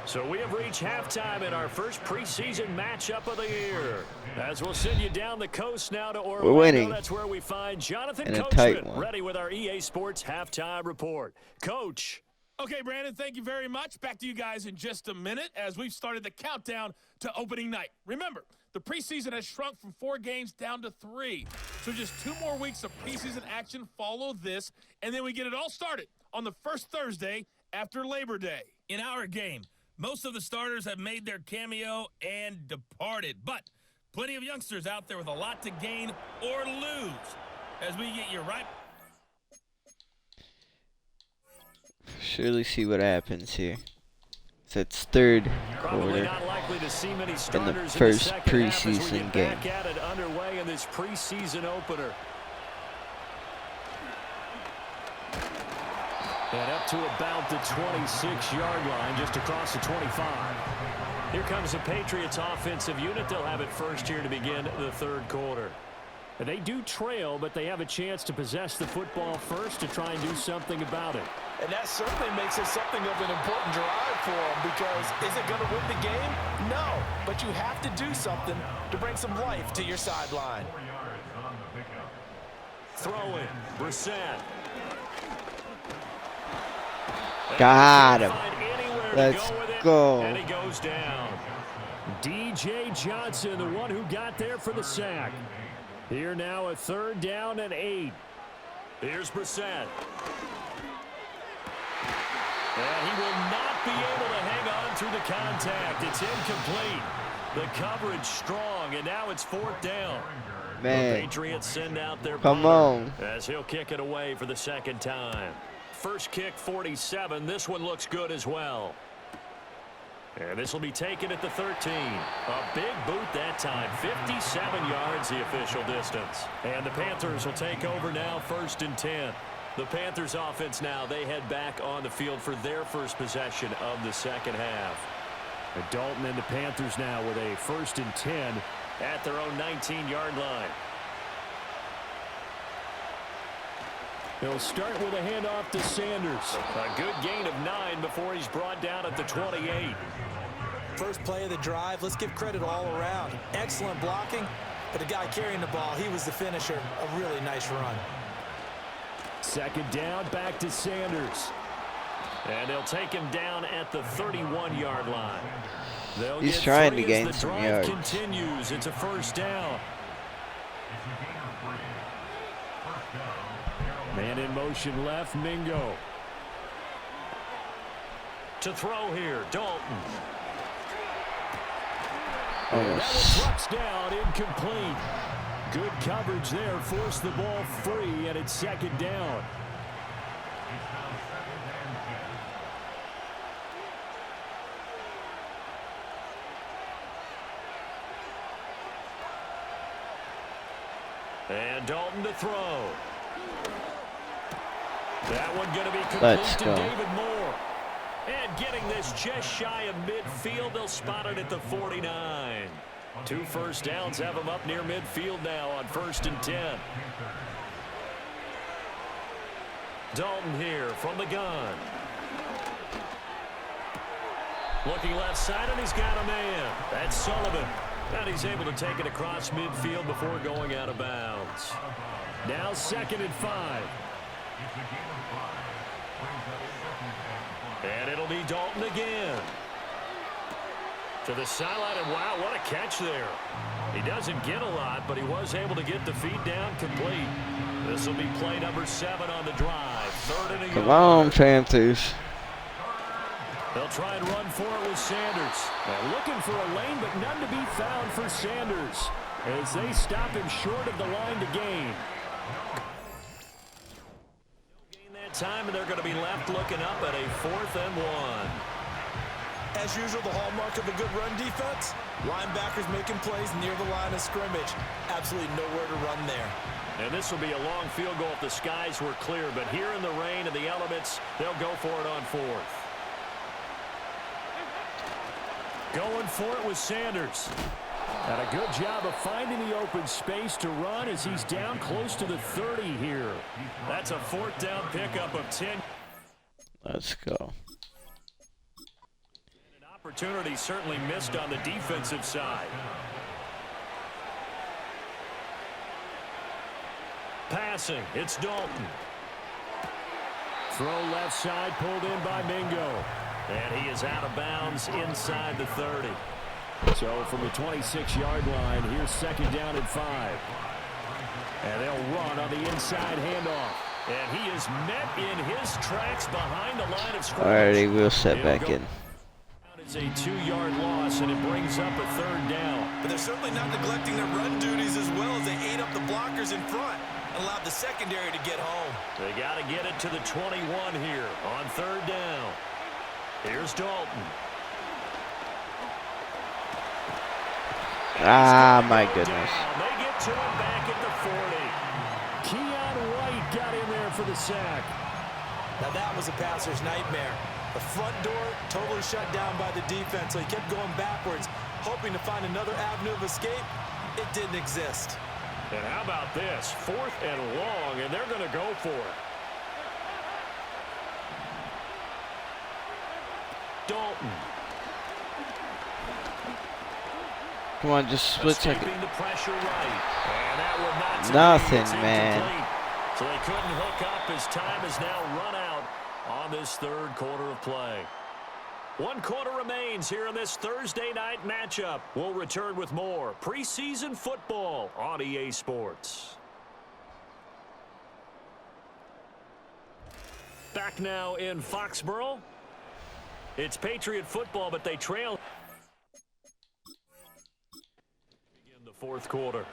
So we have reached halftime in our first preseason matchup of the year. As we'll send you down the coast now to Orlando. We're winning. That's where we find Jonathan In a tight Coachman one. ready with our EA Sports halftime report. Coach. Okay, Brandon, thank you very much. Back to you guys in just a minute as we've started the countdown to opening night. Remember, the preseason has shrunk from 4 games down to 3. So just 2 more weeks of preseason action follow this, and then we get it all started on the first Thursday after Labor Day. In our game, most of the starters have made their cameo and departed, but plenty of youngsters out there with a lot to gain or lose as we get you right. Surely see what happens here. So it's third Probably quarter not likely to see many in the starters first second half as we preseason get game. back at it underway in this preseason opener. And up to about the 26-yard line, just across the 25. Here comes the Patriots offensive unit. They'll have it first here to begin the third quarter. And they do trail, but they have a chance to possess the football first to try and do something about it. And that certainly makes it something of an important drive for them because is it going to win the game? No, but you have to do something to bring some life to your sideline. Throw it, Brissett. Got him. Find anywhere to Let's go with it, go. and he goes down. DJ Johnson, the one who got there for the sack. Here now, a 3rd down and 8. Here's Brissett. And he will not be able to hang on through the contact. It's incomplete. The coverage strong, and now it's 4th down. The Man, Patriots send out their come punter on. as he'll kick it away for the 2nd time. First kick, 47. This one looks good as well. And this will be taken at the 13. A big boot that time. 57 yards the official distance. And the Panthers will take over now, 1st and 10. The Panthers offense now, they head back on the field for their first possession of the second half. And Dalton and the Panthers now with a 1st and 10 at their own 19-yard line. He'll start with a handoff to Sanders. A good gain of 9 before he's brought down at the 28. First play of the drive, let's give credit all around. Excellent blocking, but the guy carrying the ball, he was the finisher. A really nice run. 2nd down, back to Sanders. And they'll take him down at the 31-yard line. They'll He's get trying 3 to gain as the some drive yards. continues. It's a 1st down. Man in motion left, Mingo. To throw here, Dalton. That one drops down, incomplete. Good coverage there, forced the ball free, and it's 2nd down. And Dalton to throw. That one going to be complete to David Moore. And getting this just shy of midfield, they'll spot it at the 49. 2 first downs have them up near midfield now on 1st and 10. Dalton here from the gun. Looking left side, and he's got a man. That's Sullivan. And he's able to take it across midfield before going out of bounds. Now 2nd and 5. And it'll be Dalton again. To the sideline, and wow, what a catch there. He doesn't get a lot, but he was able to get the feet down complete. This will be play number 7 on the drive. 3rd and a yard. Come on, Panthers. They'll try and run for it with Sanders. Now looking for a lane, but none to be found for Sanders as they stop him short of the line to gain. That time, and they're going to be left looking up at a 4th and 1. As usual, the hallmark of a good run defense, linebackers making plays near the line of scrimmage. Absolutely nowhere to run there. And this will be a long field goal if the skies were clear, but here in the rain and the elements, they'll go for it on 4th. Going for it with Sanders. And a good job of finding the open space to run as he's down close to the 30 here. That's a fourth down pickup of 10. Let's go. An opportunity certainly missed on the defensive side. Passing, it's Dalton. Throw left side, pulled in by Mingo. And he is out of bounds inside the 30. So from the 26-yard line, here's second down and 5. And they'll run on the inside handoff. And he is met in his tracks behind the line of scrimmage. Alrighty, we'll set back in. It's a 2-yard loss, and it brings up a third down. But they're certainly not neglecting their run duties as well as they ate up the blockers in front and allowed the secondary to get home. They got to get it to the 21 here on third down. Here's Dalton. Ah, my goodness. They get to him back at the 40. Keon White got in there for the sack. Now that was a passer's nightmare. The front door totally shut down by the defense, so he kept going backwards, hoping to find another avenue of escape. It didn't exist. And how about this? 4th and long, and they're going to go for it. Dalton. Come on, just split second. The pressure right. And that would not Nothing, man. So they couldn't hook up as time is now run out on this third quarter of play. 1 quarter remains here in this Thursday night matchup. We'll return with more preseason football on EA Sports. Back now in Foxborough. It's Patriot football, but they trail. Begin the fourth quarter.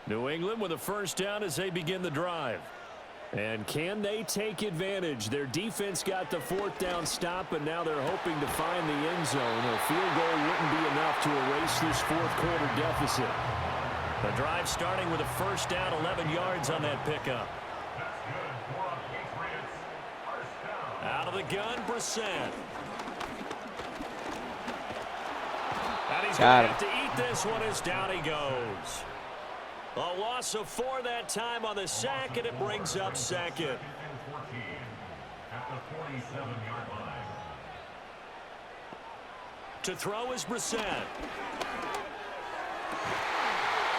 New England with a first down as they begin the drive. And can they take advantage? Their defense got the 4th down stop, and now they're hoping to find the end zone. A field goal wouldn't be enough to erase this fourth quarter deficit. The drive starting with a first down, 11 yards on that pickup. Out of the gun, Brissett. And he's going to have to eat this one as down he goes. A loss of 4 that time on the sack, and it brings up second. To throw is Brissett.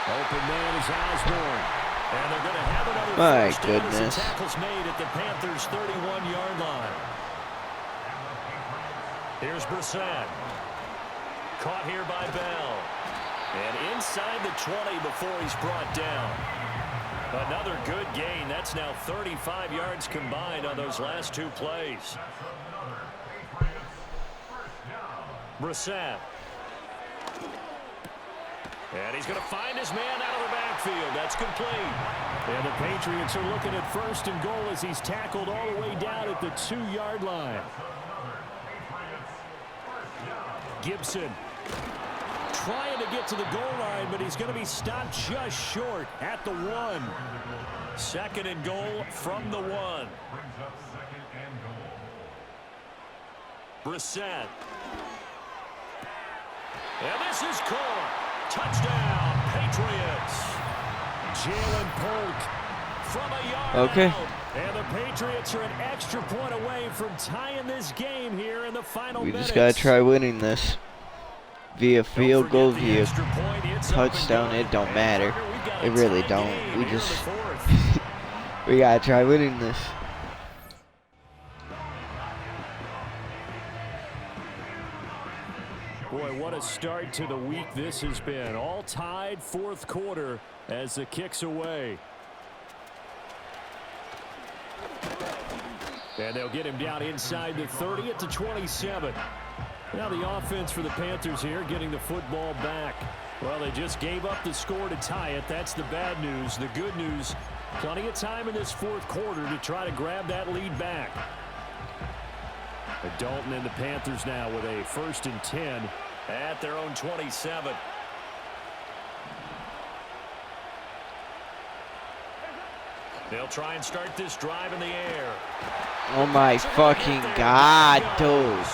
Open man is Osborne. And they're going to have another first down as the tackle's made at the Panthers' 31-yard line. Here's Brissett. Caught here by Bell. And inside the 20 before he's brought down. Another good gain. That's now 35 yards combined on those last 2 plays. Brissett. And he's going to find his man out of the backfield. That's complete. And the Patriots are looking at first and goal as he's tackled all the way down at the 2-yard line. Gibson trying to get to the goal line, but he's going to be stopped just short at the 1. Second and goal from the 1. Brissett. And this is caught. Touchdown, Patriots. Jalen Polk from a yard out. And the Patriots are an extra point away from tying this game here in the final minutes. We just got to try winning this. Via field goal, via touchdown, it don't matter. It really don't. We just we gotta try winning this. Boy, what a start to the week this has been. All tied, fourth quarter as the kick's away. And they'll get him down inside the 30 at the 27. Now the offense for the Panthers here getting the football back. Well, they just gave up the score to tie it. That's the bad news. The good news, plenty of time in this fourth quarter to try to grab that lead back. Dalton and the Panthers now with a 1st and 10 at their own 27. They'll try and start this drive in the air. Oh my fucking God, dude.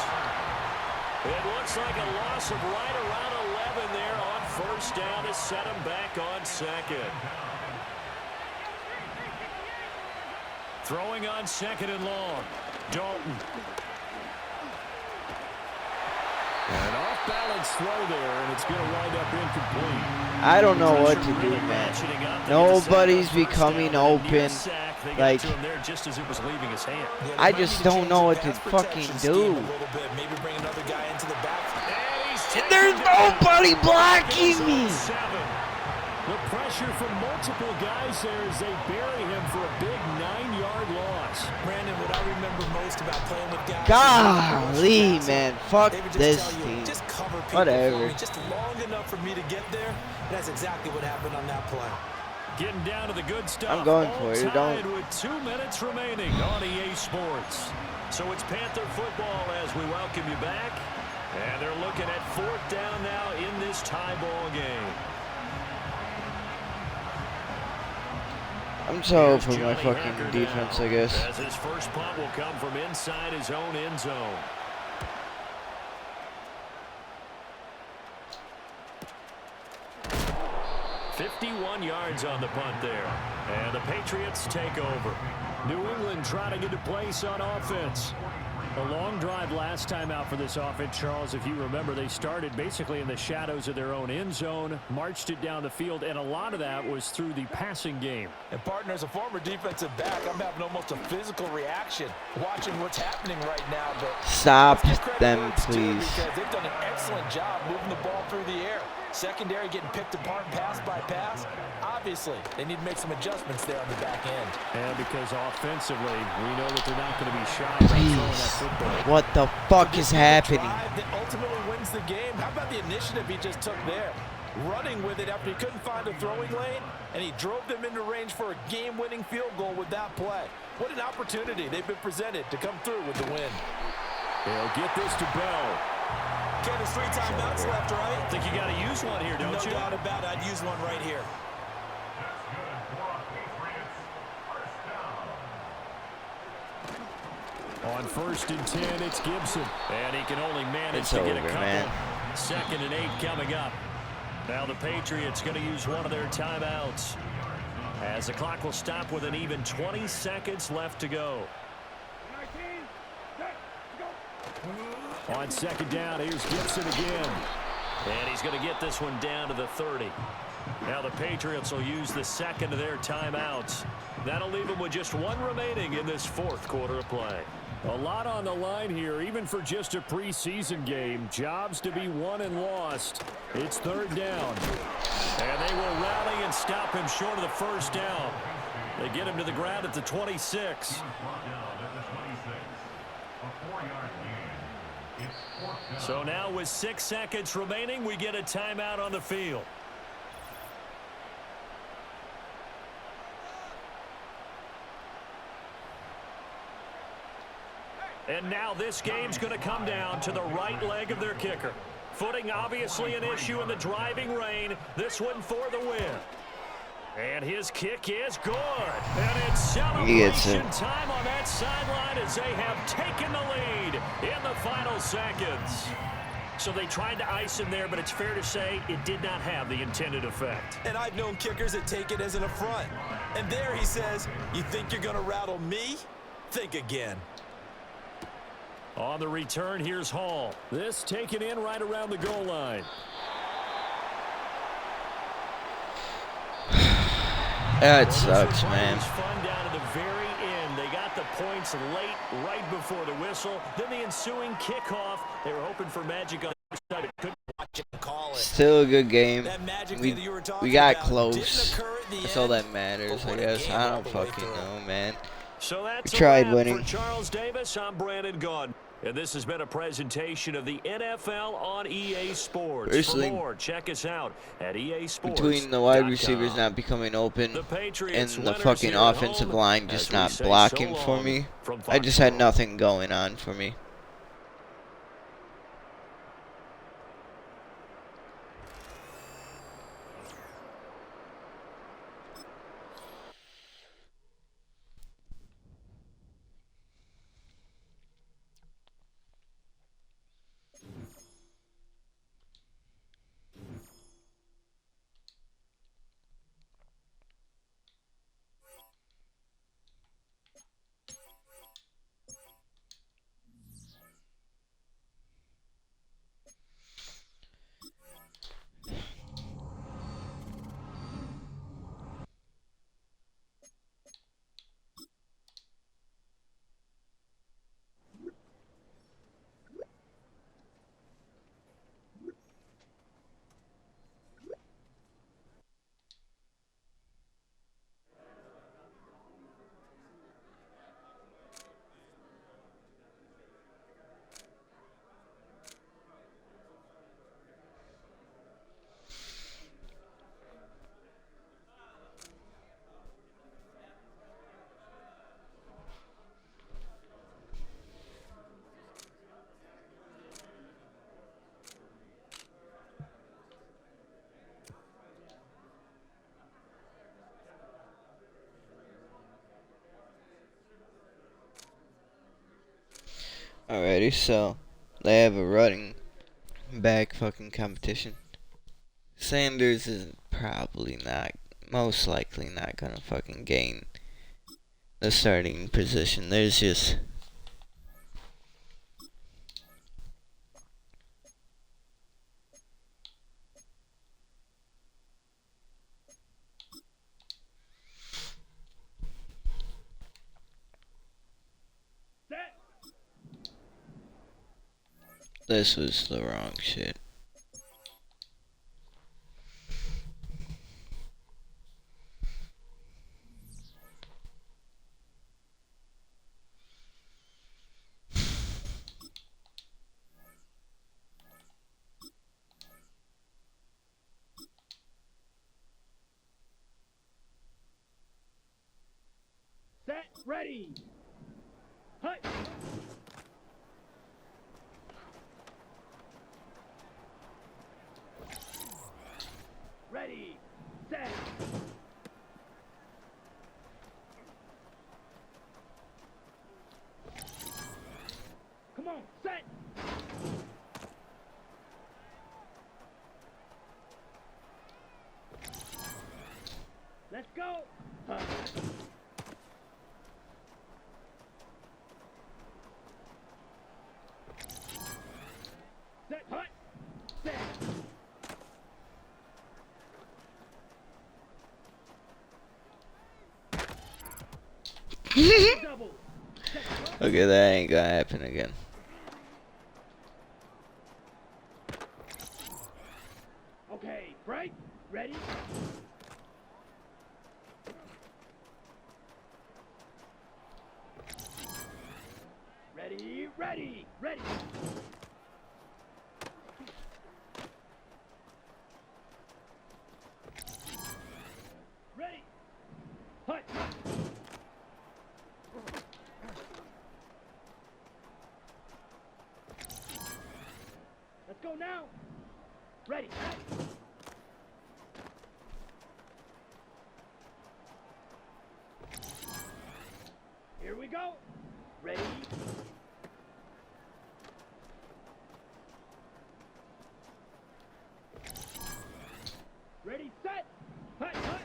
It looks looks like a loss of right around 11 there on first down to set him back on second. Throwing on second and long. Dalton. An off-balance throw there, and it's going to wind up incomplete. I don't know what to do, man. Nobody's becoming open. Like, just as it was leaving his hand. I just don't know what to fucking do. Maybe bring another guy into the back. There's nobody blocking me. The pressure from multiple guys there as they bury him for a big 9-yard loss. Brandon, what I remember most about playing with guys. Golly, man. Fuck this team. Just cover people Whatever. for me, just long enough for me to get there. And that's exactly what happened on that play. Getting down to the good stuff. I'm going for it. Tied Don't. with 2 minutes remaining on EA Sports. So it's Panther football as we welcome you back. And they're looking at 4th down now in this tie ball game. I'm so for my fucking defense, I guess. As his first punt will come from inside his own end zone. "51 yards on the punt there. And the Patriots take over. New England trying to get a place on offense. A long drive last time out for this offense, Charles. If you remember, they started basically in the shadows of their own end zone, marched it down the field, and a lot of that was through the passing game. And partner, as a former defensive back, I'm having almost a physical reaction watching what's happening right now. But Stop them, please. because they've done an excellent job moving the ball through the air. Secondary getting picked apart pass by pass. Obviously, they need to make some adjustments there on the back end. And because offensively, we know that they're not going to be shy about throwing that football. What the fuck is happening? Drive that ultimately wins the game. How about the initiative he just took there? Running with it after he couldn't find a throwing lane, and he drove them into range for a game-winning field goal with that play. What an opportunity they've been presented to come through with the win. They'll get this to Bell. Ken, there's 3 timeouts left, right? I think you got to use one here, don't you? No doubt about it. I'd use one right here. On 1st and 10, it's Gibson. And he can only manage to get a couple. Man. 2nd and 8 coming up. Now the Patriots going to use one of their timeouts. As the clock will stop with an even 20 seconds left to go. On 2nd down, here's Gibson again. And he's going to get this one down to the 30. Now the Patriots will use the 2nd of their timeouts. That'll leave them with just 1 remaining in this 4th quarter of play. A lot on the line here, even for just a preseason game. Jobs to be won and lost. It's 3rd down. And they will rally and stop him short of the 1st down. They get him to the ground at the 26. So now with 6 seconds remaining, we get a timeout on the field. And now this game's going to come down to the right leg of their kicker. Footing obviously an issue in the driving rain. This one for the win. And his kick is good. And it's celebration time on that sideline as they have taken the lead in the final seconds. So they tried to ice him there, but it's fair to say it did not have the intended effect. And I've known kickers that take it as an affront. And there he says, you think you're going to rattle me? Think again. On the return, here's Hall. This taken in right around the goal line. That sucks, man. Fun down to the very end. They got the points late, right before the whistle. Then the ensuing kickoff. They were hoping for magic on the other side, but couldn't watch it. Call it. Still a good game. We got about close. That's all that matters, I guess. I don't fucking know, man. So that's We tried a wrap winning. For Charles Davis, I'm Brandon Gaudin. And this has been a presentation of the NFL on EA Sports. Personally, for more, check us out at EASports.com. Between the wide receivers not becoming open and the fucking offensive line just not blocking for me, I just had nothing going on for me. Alrighty, so they have a running back fucking competition. Sanders is probably not, most likely not gonna fucking gain the starting position. There's just this was the wrong shit. Set, ready. Hut. Ready, set. Come on, set. Let's go. Set, hut. Set. Double. Okay, that ain't gonna happen again. Okay, break. Ready. Ready, ready, ready. Ready. Hut. Let's go now. Ready. Here we go. Ready. Ready, set. Hut, hut.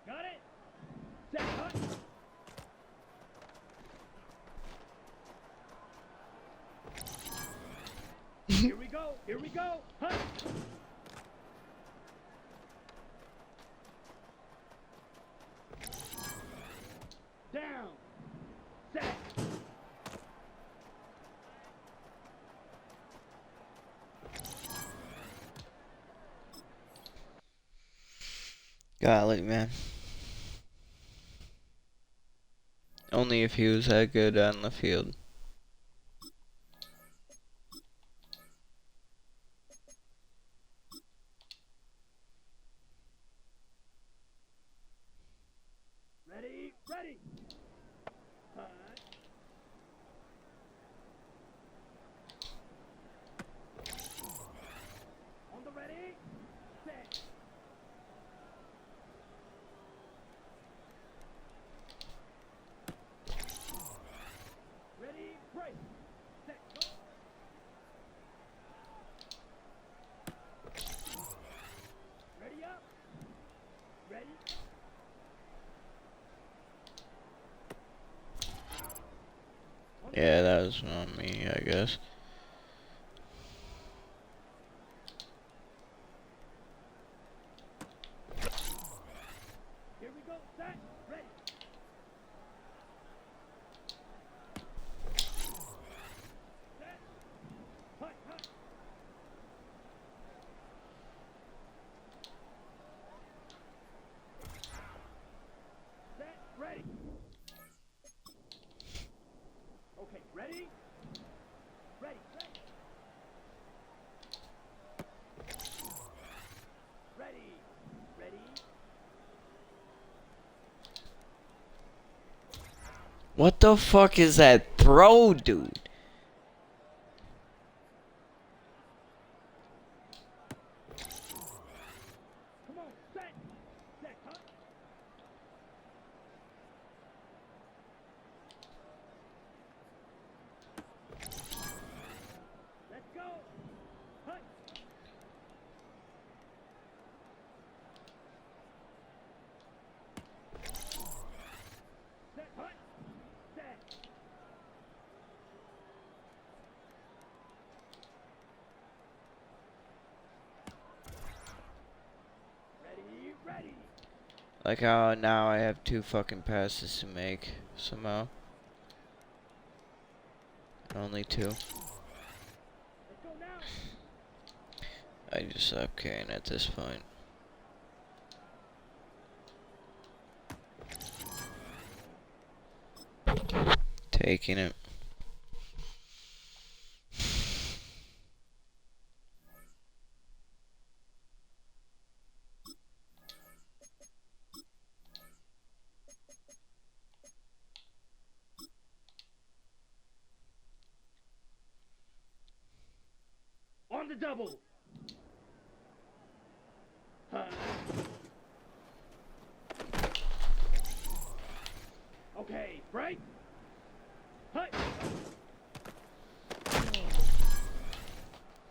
Got it. Set, hut. Here we go. Here we go. Hut. Down. Set. Golly, man. Only if he was that good on the field. Ready, ready. Hut. On the ready. Set. Ready, break. Set, go. Ready up. Ready. Yeah, that was on me, I guess. Here we go. Set. Ready. Set. Hut, hut. Set. Ready. Okay, ready? Ready, ready. Ready, ready. What the fuck is that throw, dude? Come on, set. Set, hut. Like how now I have 2 fucking passes to make somehow. Only 2. I just stop caring at this point. Taking it. On the double. Okay, break. Hut.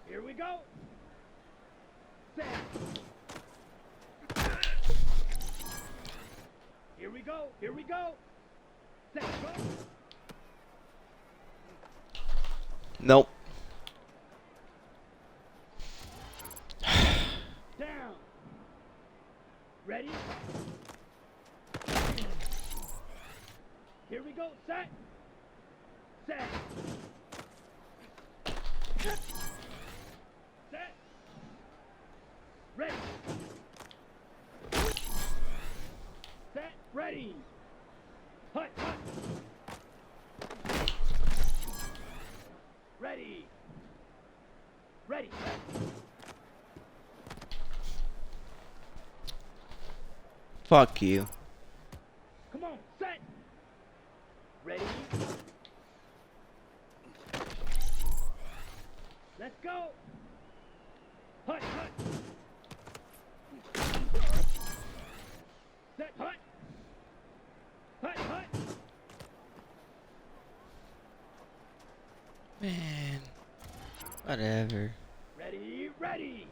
Here we go. Set. Here we go. Here we go. Set. Go. Nope. Down. Ready? Here we go. Set. Set. Set. Ready. Set. Ready. Hut. Hut. Ready. Ready. Fuck you. Come on. Set. Ready. Let's go. Hut. Hut. Set. Hut. Hut. Hut. Man. Whatever. Ready. Ready.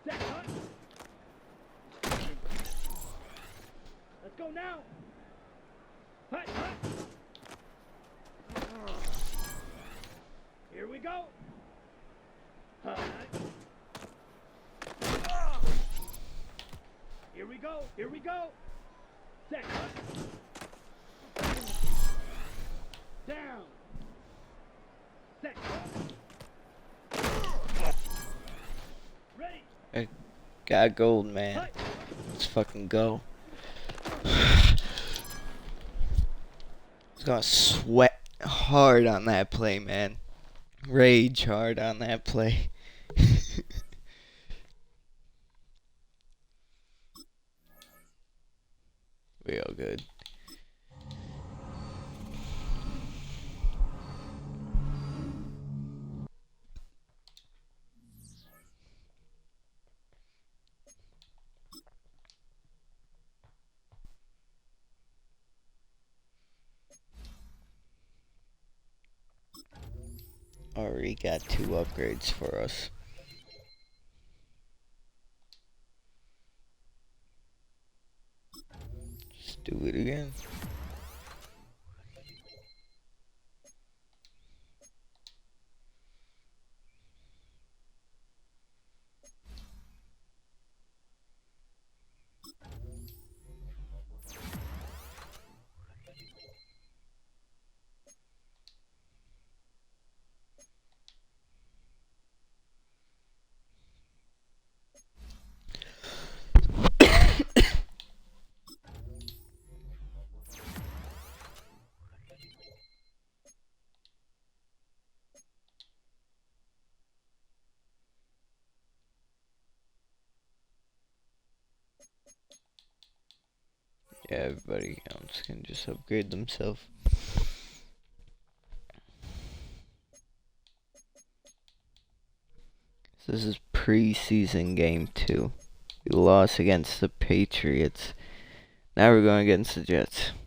Set. Hut. Let's go now. Hut. Hut. Here we go. Hut. Here we go. Here we go. Set. Hut. Down. Set. Hut. Ready. I got gold, man. Hut. Let's fucking go. Gonna sweat hard on that play, man. Rage hard on that play. Real good. Already got 2 upgrades for us. Let's do it again. Yeah, everybody else can just upgrade themselves. This is preseason game 2. We lost against the Patriots. Now we're going against the Jets.